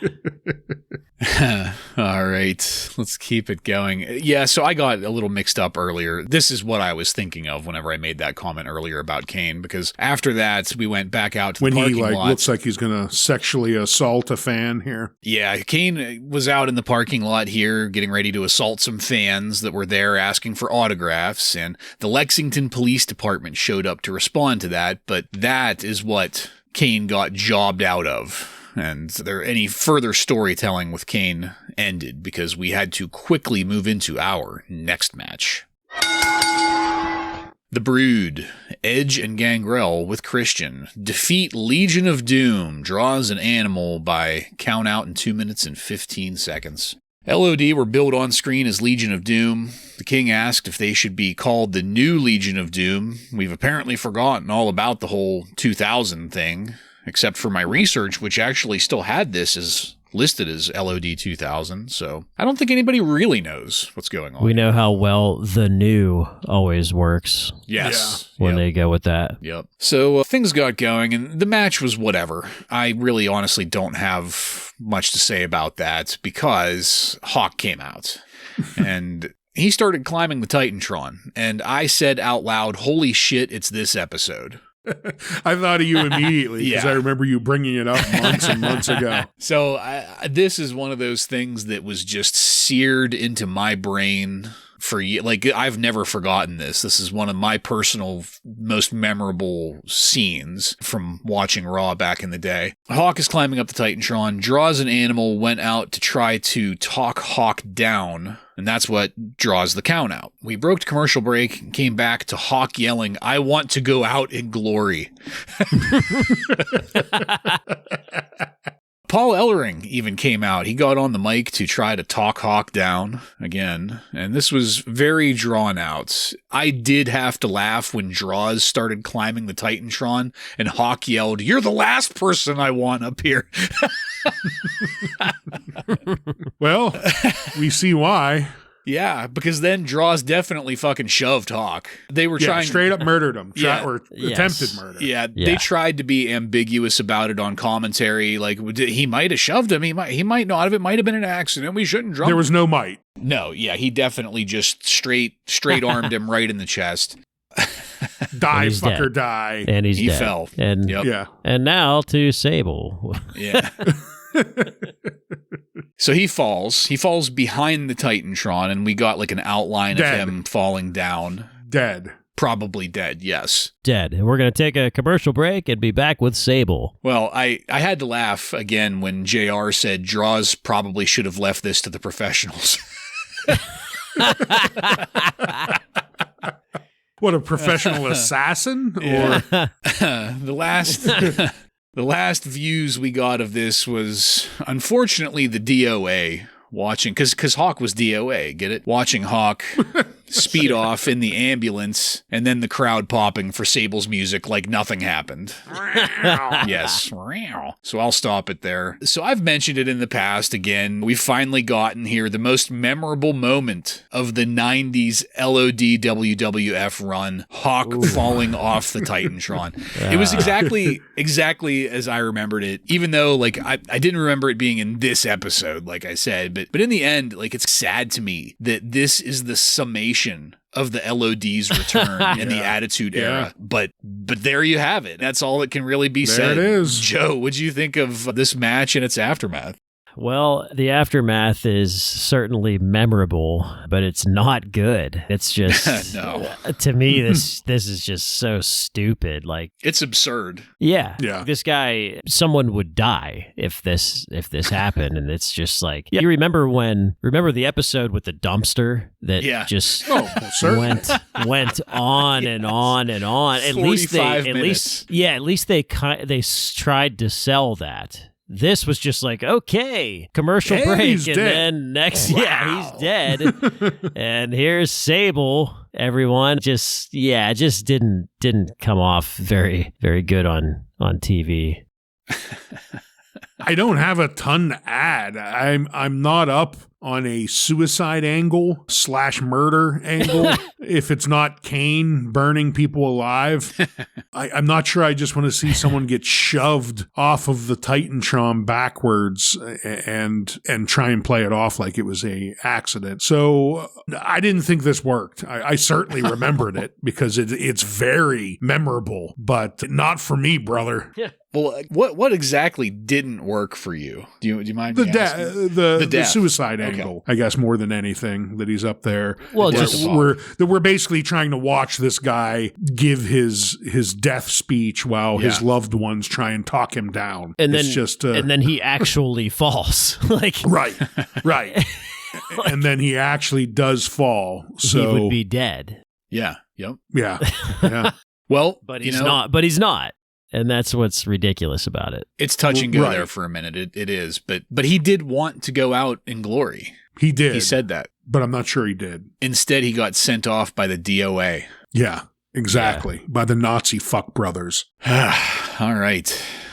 All right, let's keep it going. Yeah, so I got a little mixed up earlier. This is what I was thinking of whenever I made that comment earlier about Kane, because after that, we went back out to the parking lot. When he looks like he's going to sexually assault a fan here. Yeah, Kane was out in the parking lot here getting ready to assault some fans that were there asking for autographs, and the Lexington Police Department showed up to respond to that, but that is what Kane got jobbed out of. And any further storytelling with Kane ended because we had to quickly move into our next match. The Brood, Edge and Gangrel with Christian, defeat Legion of Doom, draws an animal by count out in 2 minutes and 15 seconds. LOD were billed on screen as Legion of Doom. The King asked if they should be called the New Legion of Doom. We've apparently forgotten all about the whole 2000 thing, except for my research, which actually still had this as listed as LOD 2000. So I don't think anybody really knows what's going on. We know how well the new always works. Yes. When they go with that. Yep. So things got going, and the match was whatever. I really honestly don't have much to say about that because Hawk came out and he started climbing the Titantron, and I said out loud, holy shit, it's this episode. I thought of you immediately because I remember you bringing it up months and months ago. So this is one of those things that was just seared into my brain for you. Like, I've never forgotten this. This is one of my personal most memorable scenes from watching Raw back in the day. Hawk is climbing up the Titantron, draws an animal, went out to try to talk Hawk down, and that's what draws the count out. We broke to commercial break and came back to Hawk yelling, "I want to go out in glory." Paul Ellering even came out. He got on the mic to try to talk Hawk down again, and this was very drawn out. I did have to laugh when Draws started climbing the Titantron and Hawk yelled, "You're the last person I want up here." Well, we see why. Yeah, because then Draws definitely fucking shoved Hawk. They were trying straight up murdered him. Yeah. Attempted murder. Yeah, they tried to be ambiguous about it on commentary. Like, he might have shoved him. He might not have. It might have been an accident. We shouldn't drop. There was no might. No, yeah, he definitely just straight armed him right in the chest. Die, fucker, dead. Die. And he dead. Fell. And yeah. And now to Sable. Yeah. So he falls. He falls behind the Titantron, and we got like an outline of him falling down. Dead. Probably dead, yes. Dead. And we're going to take a commercial break and be back with Sable. Well, I had to laugh again when JR said Draws probably should have left this to the professionals. What, a professional assassin? Or The last views we got of this was, unfortunately, the DOA watching, because Hawk was DOA, get it? Watching Hawk speed off in the ambulance, and then the crowd popping for Sable's music like nothing happened. Yes. So I'll stop it there. So I've mentioned it in the past again. We've finally gotten here the most memorable moment of the 90s LOD WWF run, Hawk falling off the Titantron. It was exactly as I remembered it, even though like I didn't remember it being in this episode, like I said, but in the end, like, it's sad to me that this is the summation of the LOD's return in the Attitude Era. But there you have it. That's all that can really be said. There it is. Joe, what'd you think of this match and its aftermath? Well, the aftermath is certainly memorable, but it's not good. It's just no. To me, this is just so stupid. Like, it's absurd. Yeah. This guy, someone would die if this happened, and it's just like, you remember the episode with the dumpster that just went on and on and on. At least they tried to sell that. This was just like, okay, commercial break, and then next, he's dead, and here's Sable. Everyone just didn't come off very, very good on TV. I don't have a ton to add. I'm not up on a suicide angle / murder angle. If it's not Kane burning people alive, I'm not sure. I just want to see someone get shoved off of the Titantron backwards and try and play it off like it was a accident. So I didn't think this worked. I certainly remembered it because it's very memorable, but not for me, brother. Yeah. Well, what exactly didn't work for you? Do you mind me asking? The suicide angle, I guess, more than anything, that he's up there. Well, we're basically trying to watch this guy give his death speech while his loved ones try and talk him down. And then he actually falls. Right. And then he actually does fall. So he would be dead. Yeah. Yep. Yeah. Well, but he's not. But he's not. And that's what's ridiculous about it. It's touch and go there for a minute. It is. But he did want to go out in glory. He did. He said that. But I'm not sure he did. Instead, he got sent off by the DOA. Yeah, exactly. By the Nazi fuck brothers. All right.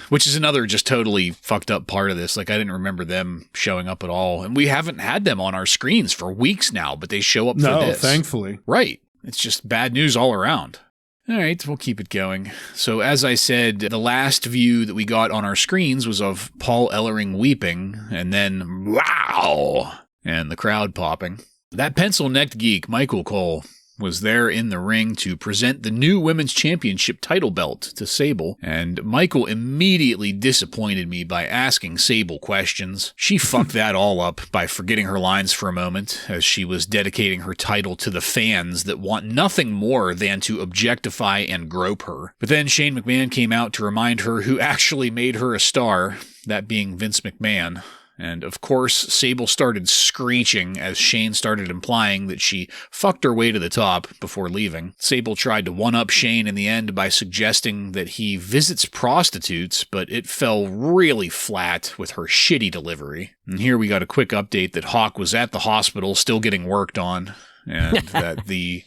Which is another just totally fucked up part of this. Like, I didn't remember them showing up at all. And we haven't had them on our screens for weeks now, but they show up for this. No, thankfully. Right. It's just bad news all around. All right, we'll keep it going. So as I said, the last view that we got on our screens was of Paul Ellering weeping, and then wow, and the crowd popping. That pencil-necked geek, Michael Cole, was there in the ring to present the new Women's Championship title belt to Sable, and Michael immediately disappointed me by asking Sable questions. She fucked that all up by forgetting her lines for a moment, as she was dedicating her title to the fans that want nothing more than to objectify and grope her. But then Shane McMahon came out to remind her who actually made her a star, that being Vince McMahon. And of course, Sable started screeching as Shane started implying that she fucked her way to the top before leaving. Sable tried to one-up Shane in the end by suggesting that he visits prostitutes, but it fell really flat with her shitty delivery. And here we got a quick update that Hawk was at the hospital still getting worked on, and that the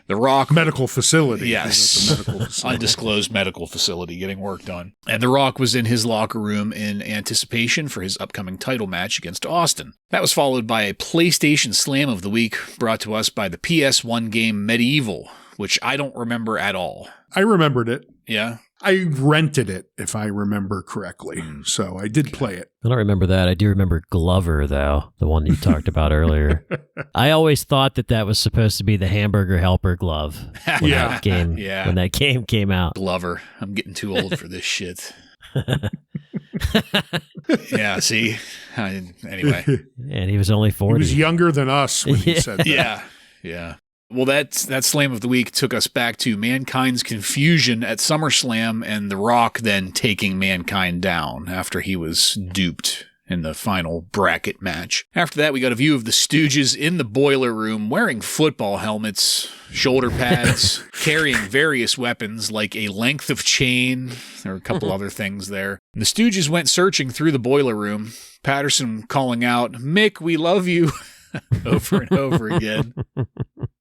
Rock medical facility. Yes. Medical facility. Undisclosed medical facility getting worked on. And The Rock was in his locker room in anticipation for his upcoming title match against Austin. That was followed by a PlayStation Slam of the Week brought to us by the PS1 game Medieval, which I don't remember at all. I remembered it. Yeah? I rented it, if I remember correctly. So I did play it. I don't remember that. I do remember Glover, though, the one you talked about earlier. I always thought that was supposed to be the hamburger helper glove when that game came out. Glover. I'm getting too old for this shit. Yeah, see? Anyway. And he was only 40. He was younger than us when he said that. Yeah. Well, that Slam of the Week took us back to Mankind's confusion at SummerSlam and The Rock then taking Mankind down after he was duped in the final bracket match. After that, we got a view of the Stooges in the boiler room wearing football helmets, shoulder pads, carrying various weapons like a length of chain. There were a couple other things there. And the Stooges went searching through the boiler room, Patterson calling out, "Mick, we love you," over and over again.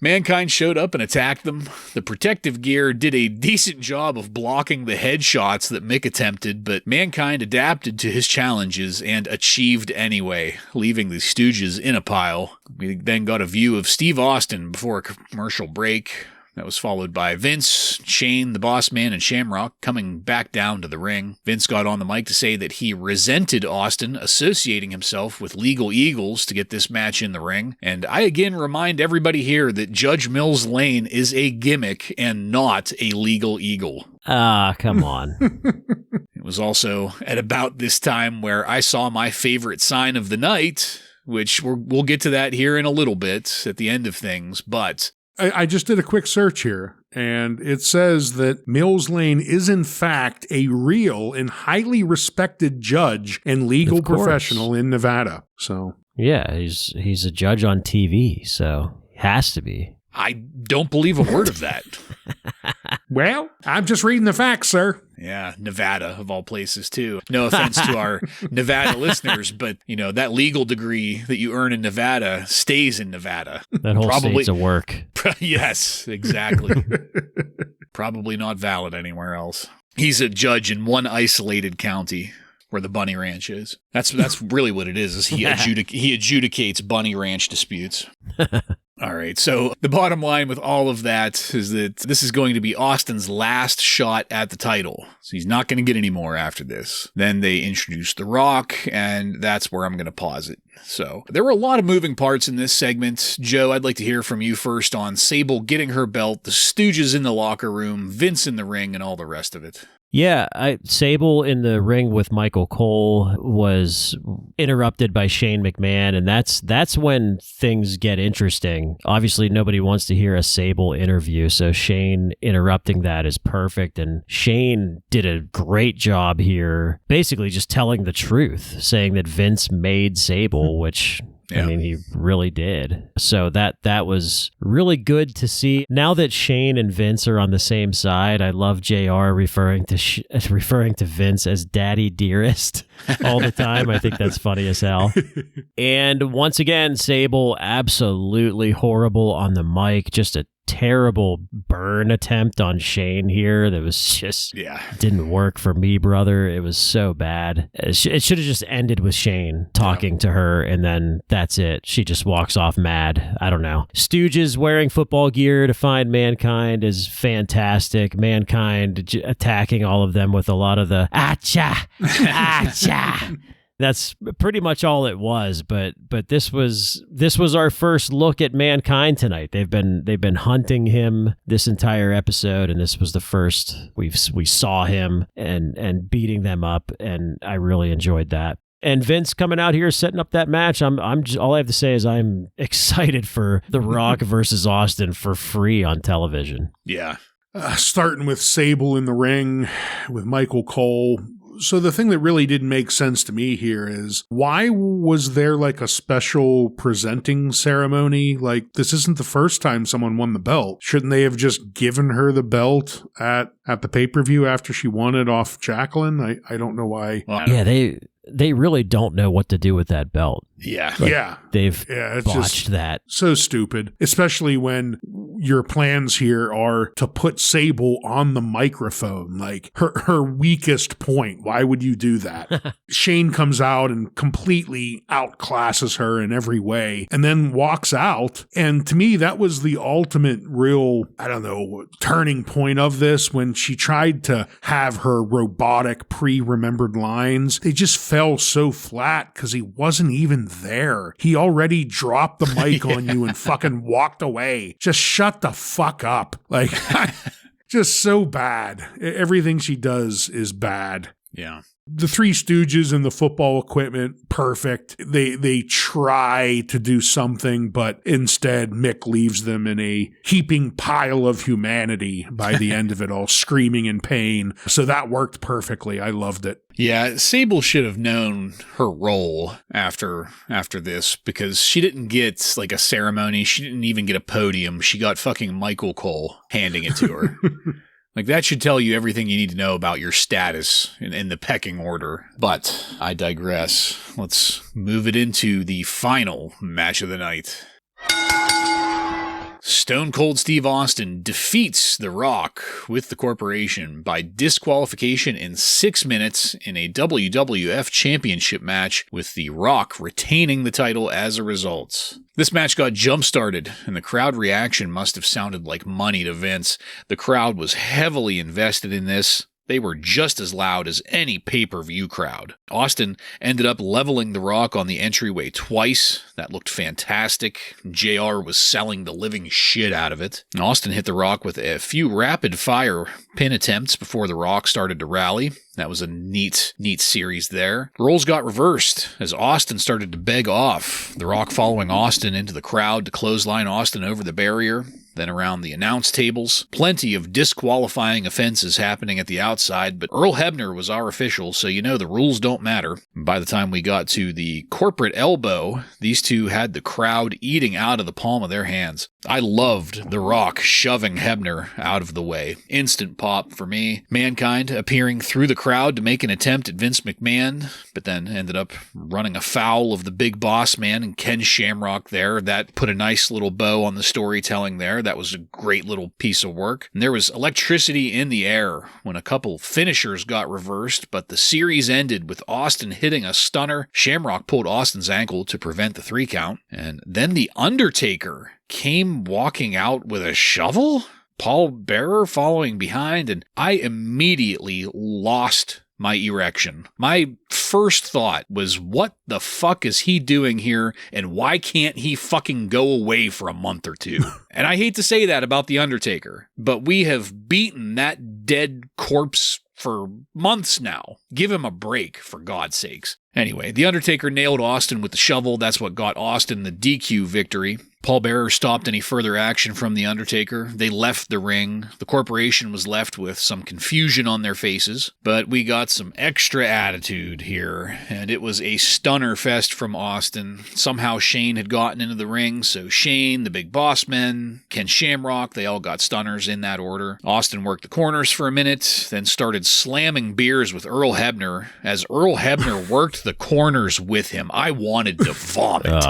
Mankind showed up and attacked them. The protective gear did a decent job of blocking the headshots that Mick attempted, but Mankind adapted to his challenges and achieved anyway, leaving the Stooges in a pile. We then got a view of Steve Austin before a commercial break. That was followed by Vince, Shane, the Boss Man, and Shamrock coming back down to the ring. Vince got on the mic to say that he resented Austin associating himself with Legal Eagles to get this match in the ring. And I again remind everybody here that Judge Mills Lane is a gimmick and not a legal eagle. Come on. It was also at about this time where I saw my favorite sign of the night, which we'll get to that here in a little bit at the end of things, but I just did a quick search here, and it says that Mills Lane is in fact a real and highly respected judge and legal professional in Nevada. So yeah, he's a judge on TV, so has to be. I don't believe a word of that. Well, I'm just reading the facts, sir. Yeah, Nevada, of all places, too. No offense to our Nevada listeners, but, that legal degree that you earn in Nevada stays in Nevada. That whole state's a work. Yes, exactly. Probably not valid anywhere else. He's a judge in one isolated county where the Bunny Ranch is. That's really what it is he adjudicates Bunny Ranch disputes. All right, so the bottom line with all of that is that this is going to be Austin's last shot at the title. So he's not going to get any more after this. Then they introduced The Rock, and that's where I'm going to pause it. So there were a lot of moving parts in this segment. Joe, I'd like to hear from you first on Sable getting her belt, the Stooges in the locker room, Vince in the ring, and all the rest of it. Yeah, Sable in the ring with Michael Cole was interrupted by Shane McMahon, and that's when things get interesting. Obviously, nobody wants to hear a Sable interview, so Shane interrupting that is perfect, and Shane did a great job here, basically just telling the truth, saying that Vince made Sable, which... Yeah. I mean, he really did. So that was really good to see. Now that Shane and Vince are on the same side, I love JR referring to Vince as Daddy Dearest all the time. I think that's funny as hell. And once again, Sable absolutely horrible on the mic. Just a terrible burn attempt on Shane here that was just didn't work for me, brother. It was so bad. It should have just ended with Shane talking to her, and then that's it. She just walks off mad. I don't know. Stooges wearing football gear to find Mankind is fantastic. Mankind attacking all of them with a lot of the acha, acha. That's pretty much all it was, but this was our first look at Mankind tonight. They've been hunting him this entire episode, and this was the first we saw him and beating them up, and I really enjoyed that. And Vince coming out here setting up that match. I'm just, all I have to say is I'm excited for The Rock versus Austin for free on television. Yeah. Starting with Sable in the ring with Michael Cole. So the thing that really didn't make sense to me here is, why was there like a special presenting ceremony? Like, this isn't the first time someone won the belt. Shouldn't they have just given her the belt at the pay-per-view after she won it off Jacqueline? I don't know why. Well, Yeah, they really don't know what to do with that belt. Yeah. Yeah. They've It's botched just that. so stupid, especially when your plans here are to put Sable on the microphone, like her weakest point. Why would you do that? Shane comes out and completely outclasses her in every way and then walks out. And to me, that was the ultimate real, I don't know, turning point of this, when she tried to have her robotic pre-remembered lines. They just fell so flat because he wasn't even there. He already dropped the mic on you and fucking walked away. Just shut the fuck up. Like, just so bad. Everything she does is bad. Yeah. The Three Stooges and the football equipment, perfect. They try to do something, but instead Mick leaves them in a heaping pile of humanity by the end of it all, screaming in pain. So that worked perfectly. I loved it. Yeah, Sable should have known her role after this, because she didn't get like a ceremony. She didn't even get a podium. She got fucking Michael Cole handing it to her. Like, that should tell you everything you need to know about your status in the pecking order. But I digress. Let's move it into the final match of the night. Stone Cold Steve Austin defeats The Rock with the Corporation by disqualification in 6 minutes in a WWF Championship match, with The Rock retaining the title as a result. This match got jump-started, and the crowd reaction must have sounded like money to Vince. The crowd was heavily invested in this. They were just as loud as any pay-per-view crowd. Austin ended up leveling The Rock on the entryway twice. That looked fantastic. JR was selling the living shit out of it. And Austin hit The Rock with a few rapid-fire pin attempts before The Rock started to rally. That was a neat series there. Roles got reversed as Austin started to beg off. The Rock following Austin into the crowd to clothesline Austin over the barrier. Then around the announce tables. Plenty of disqualifying offenses happening at the outside, but Earl Hebner was our official, so you know the rules don't matter. By the time we got to the corporate elbow, these two had the crowd eating out of the palm of their hands. I loved The Rock shoving Hebner out of the way. Instant pop for me. Mankind appearing through the crowd to make an attempt at Vince McMahon, but then ended up running afoul of the big boss man and Ken Shamrock there. That put a nice little bow on the storytelling there. That was a great little piece of work. And there was electricity in the air when a couple finishers got reversed, but the series ended with Austin hitting a stunner. Shamrock pulled Austin's ankle to prevent the 3 count. And then The Undertaker came walking out with a shovel? Paul Bearer following behind, and I immediately lost my erection. My first thought was, what the fuck is he doing here, and why can't he fucking go away for a month or two? And I hate to say that about The Undertaker, but we have beaten that dead corpse for months now. Give him a break, for God's sakes. Anyway, The Undertaker nailed Austin with the shovel. That's what got Austin the DQ victory. Paul Bearer stopped any further action from The Undertaker. They left the ring. The Corporation was left with some confusion on their faces, but we got some extra attitude here, and it was a stunner fest from Austin. Somehow Shane had gotten into the ring, so Shane, the Big Boss Men, Ken Shamrock, they all got stunners in that order. Austin worked the corners for a minute, then started slamming beers with Earl Hebner. As Earl Hebner worked the corners with him, I wanted to vomit.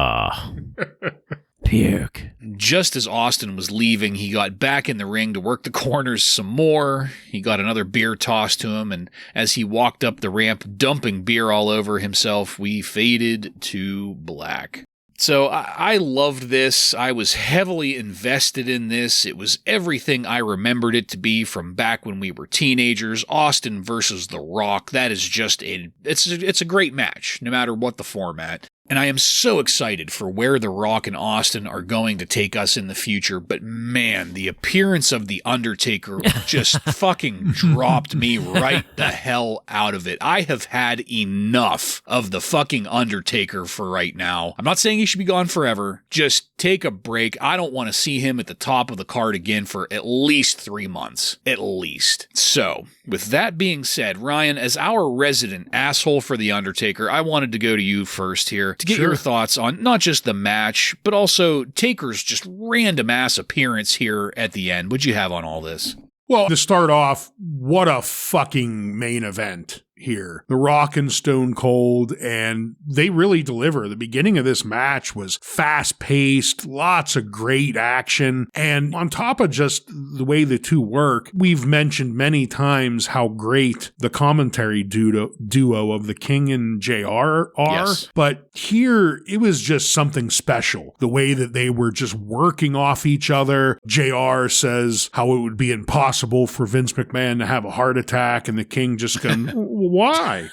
Puke. Just as Austin was leaving, he got back in the ring to work the corners some more. He got another beer tossed to him, and as he walked up the ramp, dumping beer all over himself, we faded to black. So I loved this. I was heavily invested in this. It was everything I remembered it to be from back when we were teenagers. Austin versus The Rock. That is just it's a great match, no matter what the format. And I am so excited for where The Rock and Austin are going to take us in the future. But man, the appearance of The Undertaker just fucking dropped me right the hell out of it. I have had enough of the fucking Undertaker for right now. I'm not saying he should be gone forever. Just take a break. I don't want to see him at the top of the card again for at least 3 months. At least. So, with that being said, Ryan, as our resident asshole for The Undertaker, I wanted to go to you first here to get your thoughts on not just the match, but also Taker's just random ass appearance here at the end. What'd you have on all this? Well, to start off, what a fucking main event here. The Rock and Stone Cold, and they really deliver. The beginning of this match was fast-paced, lots of great action, and on top of just the way the two work, we've mentioned many times how great the commentary duo of the King and JR are, yes. But here, it was just something special. The way that they were just working off each other. JR says how it would be impossible for Vince McMahon to have a heart attack, and the King just goes, why?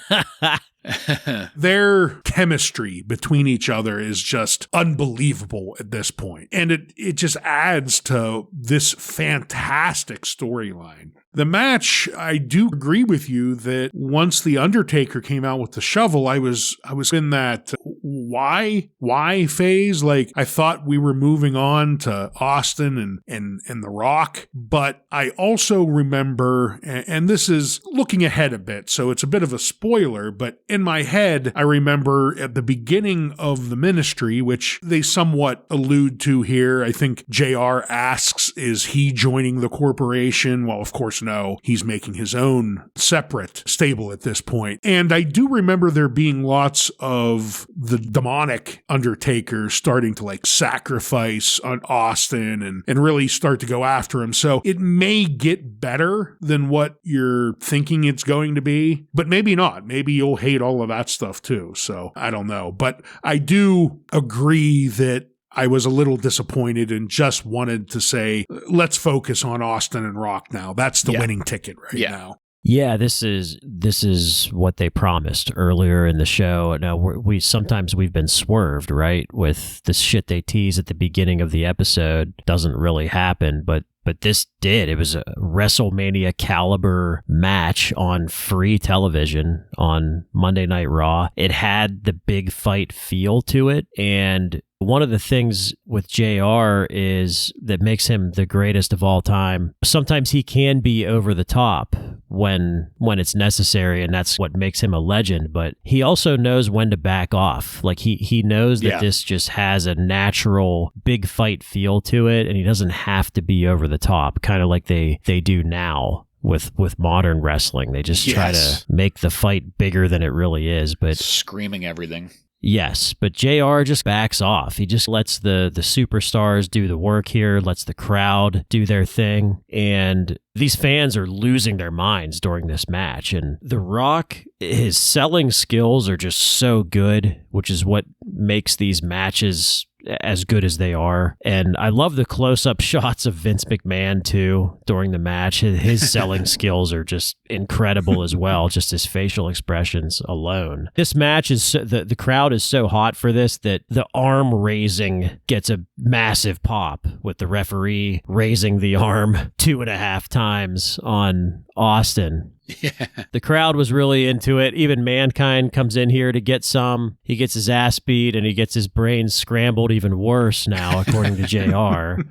Their chemistry between each other is just unbelievable at this point. And it just adds to this fantastic storyline. The match, I do agree with you that once The Undertaker came out with the shovel, I was in that why phase. Like, I thought we were moving on to Austin and The Rock, but I also remember, and this is looking ahead a bit, so it's a bit of a spoiler, but in my head, I remember at the beginning of the Ministry, which they somewhat allude to here, I think JR asks, is he joining the corporation? Well, of course, no, he's making his own separate stable at this point. And I do remember there being lots of the demonic Undertaker starting to like sacrifice on Austin and really start to go after him. So it may get better than what you're thinking it's going to be, but maybe not. Maybe you'll hate all of that stuff too. So I don't know. But I do agree that I was a little disappointed and just wanted to say, let's focus on Austin and Rock now. That's the winning ticket now. Yeah, this is what they promised earlier in the show. Now we've been swerved, right, with the shit they tease at the beginning of the episode doesn't really happen, but this did. It was a WrestleMania caliber match on free television on Monday Night Raw. It had the big fight feel to it, and one of the things with JR is that makes him the greatest of all time. Sometimes he can be over the top when it's necessary, and that's what makes him a legend, but he also knows when to back off. Like he knows that this just has a natural big fight feel to it, and he doesn't have to be over the top, kind of like they do now with modern wrestling. They just try to make the fight bigger than it really is, but screaming everything. Yes, but JR just backs off. He just lets the superstars do the work here, lets the crowd do their thing, and these fans are losing their minds during this match. And The Rock, his selling skills are just so good, which is what makes these matches as good as they are. And I love the close-up shots of Vince McMahon too during the match. His selling skills are just incredible as well, just his facial expressions alone. This match is the crowd is so hot for this that the arm raising gets a massive pop, with the referee raising the arm 2.5 times on Austin. Yeah. The crowd was really into it. Even Mankind comes in here to get some. He gets his ass beat and he gets his brains scrambled even worse now, according to JR.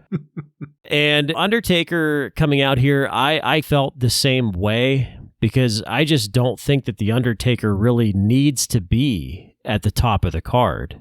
And Undertaker coming out here, I felt the same way, because I just don't think that the Undertaker really needs to be at the top of the card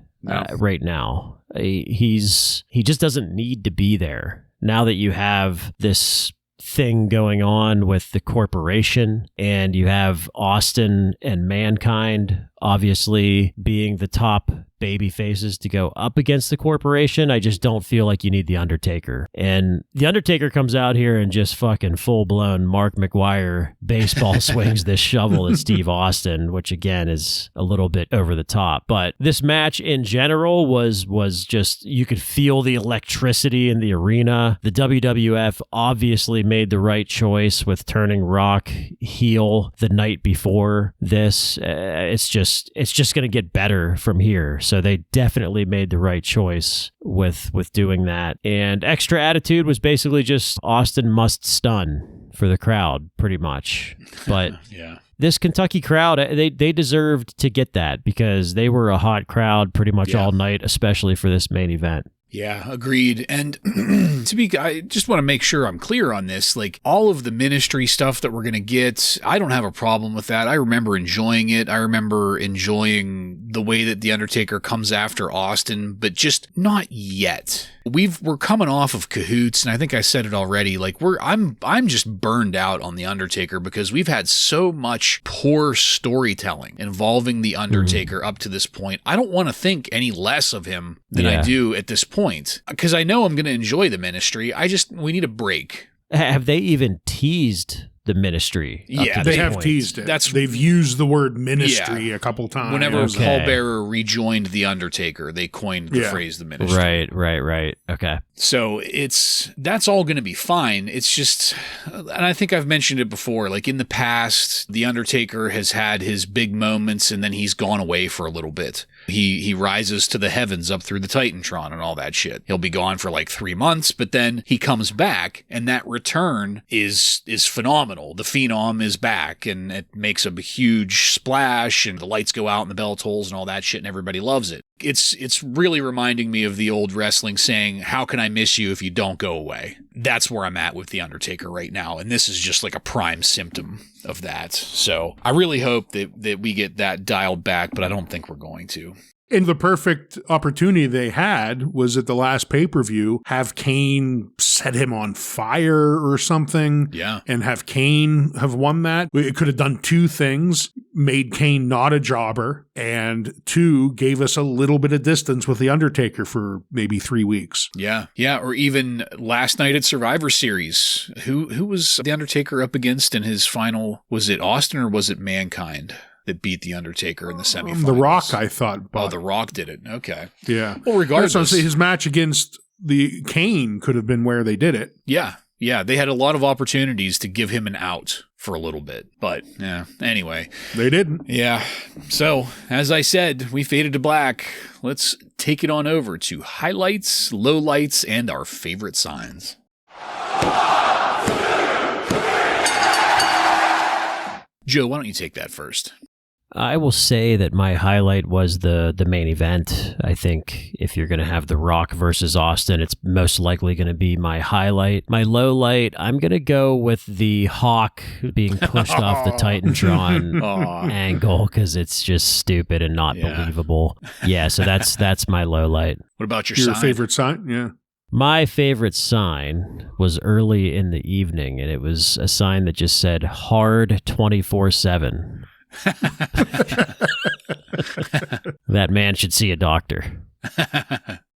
right now. He just doesn't need to be there. Now that you have this thing going on with the corporation, and you have Austin and Mankind obviously being the top baby faces to go up against the corporation. I just don't feel like you need The Undertaker. And The Undertaker comes out here and just fucking full-blown Mark McGuire baseball swings this shovel at Steve Austin, which again is a little bit over the top. But this match in general was just, you could feel the electricity in the arena. The WWF obviously made the right choice with turning Rock heel the night before this. It's just going to get better from here. So they definitely made the right choice with doing that. And Extra Attitude was basically just Austin must stun for the crowd, pretty much. But yeah. This Kentucky crowd, they deserved to get that because they were a hot crowd pretty much all night, especially for this main event. Yeah, agreed. And I just want to make sure I'm clear on this. Like, all of the ministry stuff that we're going to get, I don't have a problem with that. I remember enjoying it. I remember enjoying the way that The Undertaker comes after Austin, but just not yet. We're coming off of Cahoots, and I think I said it already. Like, I'm just burned out on The Undertaker because we've had so much poor storytelling involving The Undertaker up to this point. I don't want to think any less of him than I do at this point, because I know I'm going to enjoy the ministry. We need a break. Have they even teased the ministry? Yeah, they have teased it. They've used the word ministry a couple times. Whenever Paul Bearer rejoined The Undertaker, they coined the phrase the ministry. Right. Okay. So that's all going to be fine. It's just, and I think I've mentioned it before, like in the past, The Undertaker has had his big moments and then he's gone away for a little bit. He rises to the heavens up through the Titantron and all that shit. He'll be gone for like 3 months, but then he comes back, and that return is phenomenal. The Phenom is back, and it makes a huge splash, and the lights go out and the bell tolls and all that shit, and everybody loves it. It's really reminding me of the old wrestling saying, how can I miss you if you don't go away? That's where I'm at with The Undertaker right now, and this is just like a prime symptom of that. So I really hope that we get that dialed back, but I don't think we're going to. And the perfect opportunity they had was at the last pay-per-view, have Kane set him on fire or something. Yeah. And have Kane have won that. It could have done two things, made Kane not a jobber, and two, gave us a little bit of distance with The Undertaker for maybe 3 weeks. Yeah. Yeah. Or even last night at Survivor Series, who was The Undertaker up against in his final? Was it Austin or was it Mankind that beat The Undertaker in the semifinals? The Rock, I thought. The Rock did it. Okay. Yeah. Well, regardless. That's what I'm saying. His match against the Kane could have been where they did it. Yeah. Yeah. They had a lot of opportunities to give him an out for a little bit. But, yeah. Anyway. They didn't. Yeah. So, as I said, we faded to black. Let's take it on over to highlights, lowlights, and our favorite signs. Joe, why don't you take that first? I will say that my highlight was the main event. I think if you're going to have The Rock versus Austin, it's most likely going to be my highlight. My low light, I'm going to go with the Hawk being pushed off the Titantron angle because it's just stupid and not believable. Yeah, so that's my low light. What about your sign? favorite sign? Yeah. My favorite sign was early in the evening, and it was a sign that just said hard 24/7. That man should see a doctor.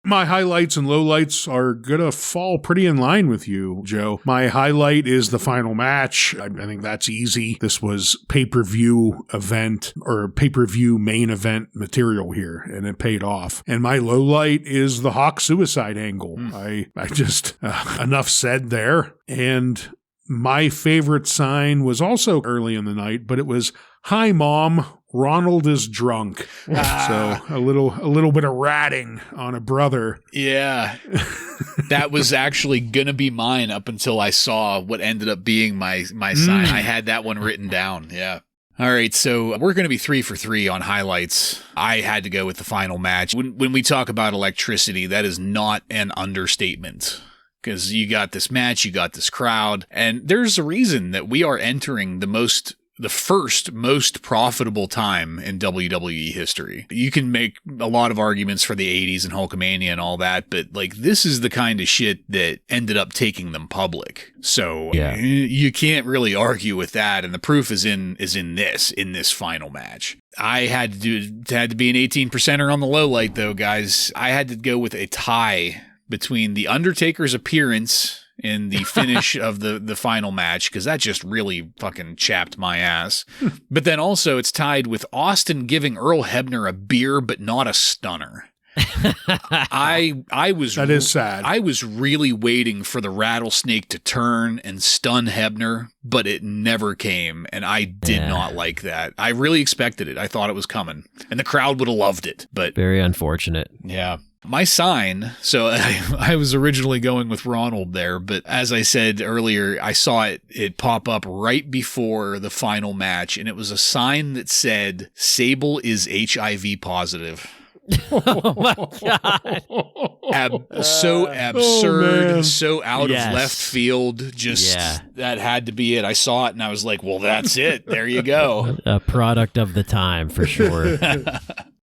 My highlights and lowlights are going to fall pretty in line with you, Joe. My highlight is the final match. I think that's easy. This was pay-per-view event or pay-per-view main event material here, and it paid off. And my lowlight is the Hawk suicide angle. I just, enough said there. And my favorite sign was also early in the night, but it was, "Hi, Mom. Ronald is drunk." So a little bit of ratting on a brother. Yeah. That was actually going to be mine up until I saw what ended up being my sign. I had that one written down. Yeah. All right, so we're going to be 3 for 3 on highlights. I had to go with the final match. When we talk about electricity, that is not an understatement. Because you got this match, you got this crowd, and there's a reason that we are entering the the first most profitable time in WWE history. You can make a lot of arguments for the 80s and Hulkamania and all that, but like this is the kind of shit that ended up taking them public. So you can't really argue with that, and the proof is in this final match. I had to be an 18%er on the low light though, guys. I had to go with a tie between The Undertaker's appearance in the finish of the final match, because that just really fucking chapped my ass. But then also it's tied with Austin giving Earl Hebner a beer but not a stunner. That is sad. I was really waiting for the rattlesnake to turn and stun Hebner, but it never came, and I did not like that. I really expected it. I thought it was coming, and the crowd would have loved it. But very unfortunate. Yeah. My sign, so I was originally going with Ronald there, but as I said earlier, I saw it pop up right before the final match, and it was a sign that said, Sable is HIV positive. Oh my God. So absurd, so out Yes. of left field. Just that had to be it. I saw it and I was like, well, that's it. There you go. A product of the time for sure.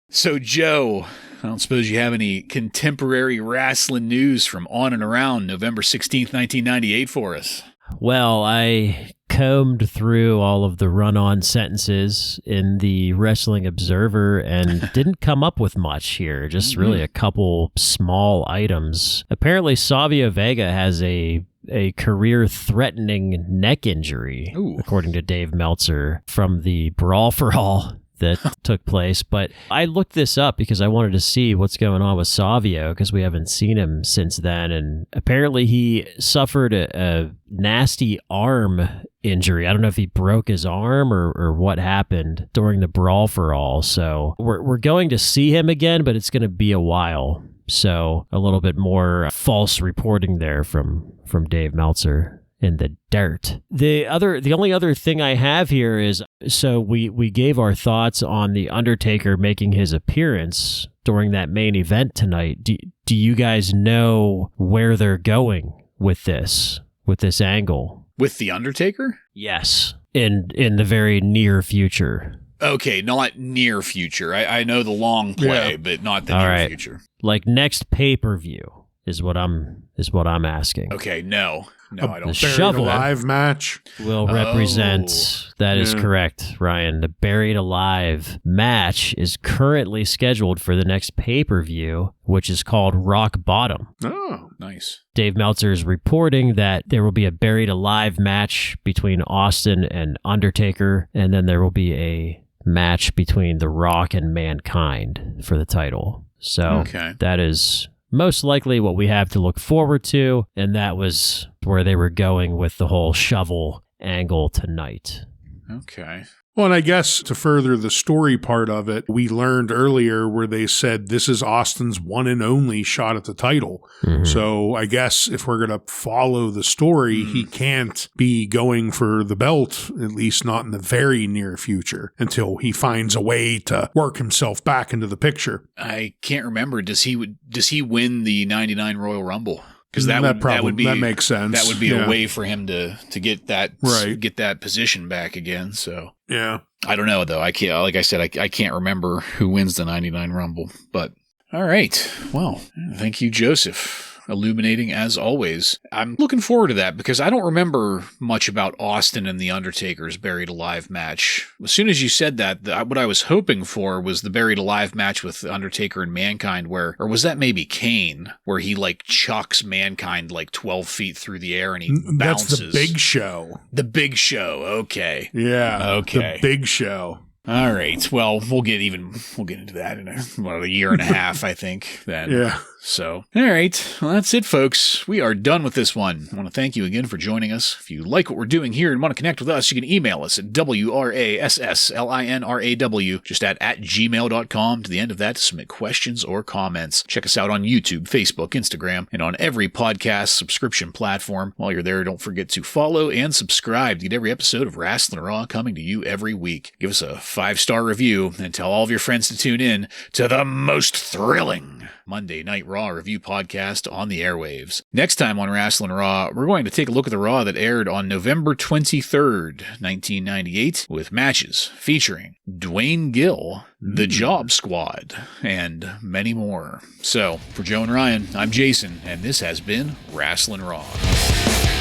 So, Joe, I don't suppose you have any contemporary wrestling news from on and around November 16th, 1998 for us? Well, I combed through all of the run-on sentences in the Wrestling Observer and didn't come up with much here, just really a couple small items. Apparently, Savio Vega has a career-threatening neck injury, according to Dave Meltzer, from the Brawl for All that took place. But I looked this up because I wanted to see what's going on with Savio, because we haven't seen him since then. And apparently he suffered a nasty arm injury. I don't know if he broke his arm or what happened during the Brawl for All. So we're going to see him again, but it's going to be a while. So a little bit more false reporting there from Dave Meltzer in the dirt. The only other thing I have here is, so we gave our thoughts on The Undertaker making his appearance during that main event tonight. Do you guys know where they're going with this angle? With The Undertaker? Yes. In the very near future. Okay, not near future. I know the long play, but not the near future. Like next pay-per-view is what I'm asking. Okay, no, I don't. The shovel alive match will represent. That is correct, Ryan. The Buried Alive match is currently scheduled for the next pay-per-view, which is called Rock Bottom. Oh, nice. Dave Meltzer is reporting that there will be a Buried Alive match between Austin and Undertaker, and then there will be a match between The Rock and Mankind for the title. So that is most likely what we have to look forward to, and that was where they were going with the whole shovel angle tonight. Okay. Well, and I guess to further the story part of it, we learned earlier where they said this is Austin's one and only shot at the title. Mm-hmm. So I guess if we're going to follow the story, he can't be going for the belt, at least not in the very near future, until he finds a way to work himself back into the picture. I can't remember. Does he win the 99 Royal Rumble? Because that makes sense. That would be a way for him to get that position back again. So I don't know though. I can't. Like I said, I can't remember who wins the 99 Rumble. But all right. Well, thank you, Joseph. Illuminating as always. I'm looking forward to that because I don't remember much about Austin and The Undertaker's Buried Alive match. As soon as you said that, what I was hoping for was the Buried Alive match with Undertaker and Mankind or was that maybe Kane, where he like chucks Mankind like 12 feet through the air and he bounces. That's the Big Show. The Big Show. Okay. Yeah. Okay. The Big Show. All right. Well, we'll get into that in a year and a half, I think. Then. Yeah. So, all right. Well, that's it, folks. We are done with this one. I want to thank you again for joining us. If you like what we're doing here and want to connect with us, you can email us at WRASSLINRAW just at gmail.com to the end of that to submit questions or comments. Check us out on YouTube, Facebook, Instagram, and on every podcast subscription platform. While you're there, don't forget to follow and subscribe to get every episode of Wrasslin Raw coming to you every week. Give us a 5-star review and tell all of your friends to tune in to the most thrilling Monday Night Raw review podcast on the airwaves. Next time on Wrasslin Raw, we're going to take a look at the Raw that aired on November 23rd, 1998, with matches featuring Dwayne Gill, The Job Squad, and many more. So, for Joe and Ryan, I'm Jason, and this has been Wrasslin Raw.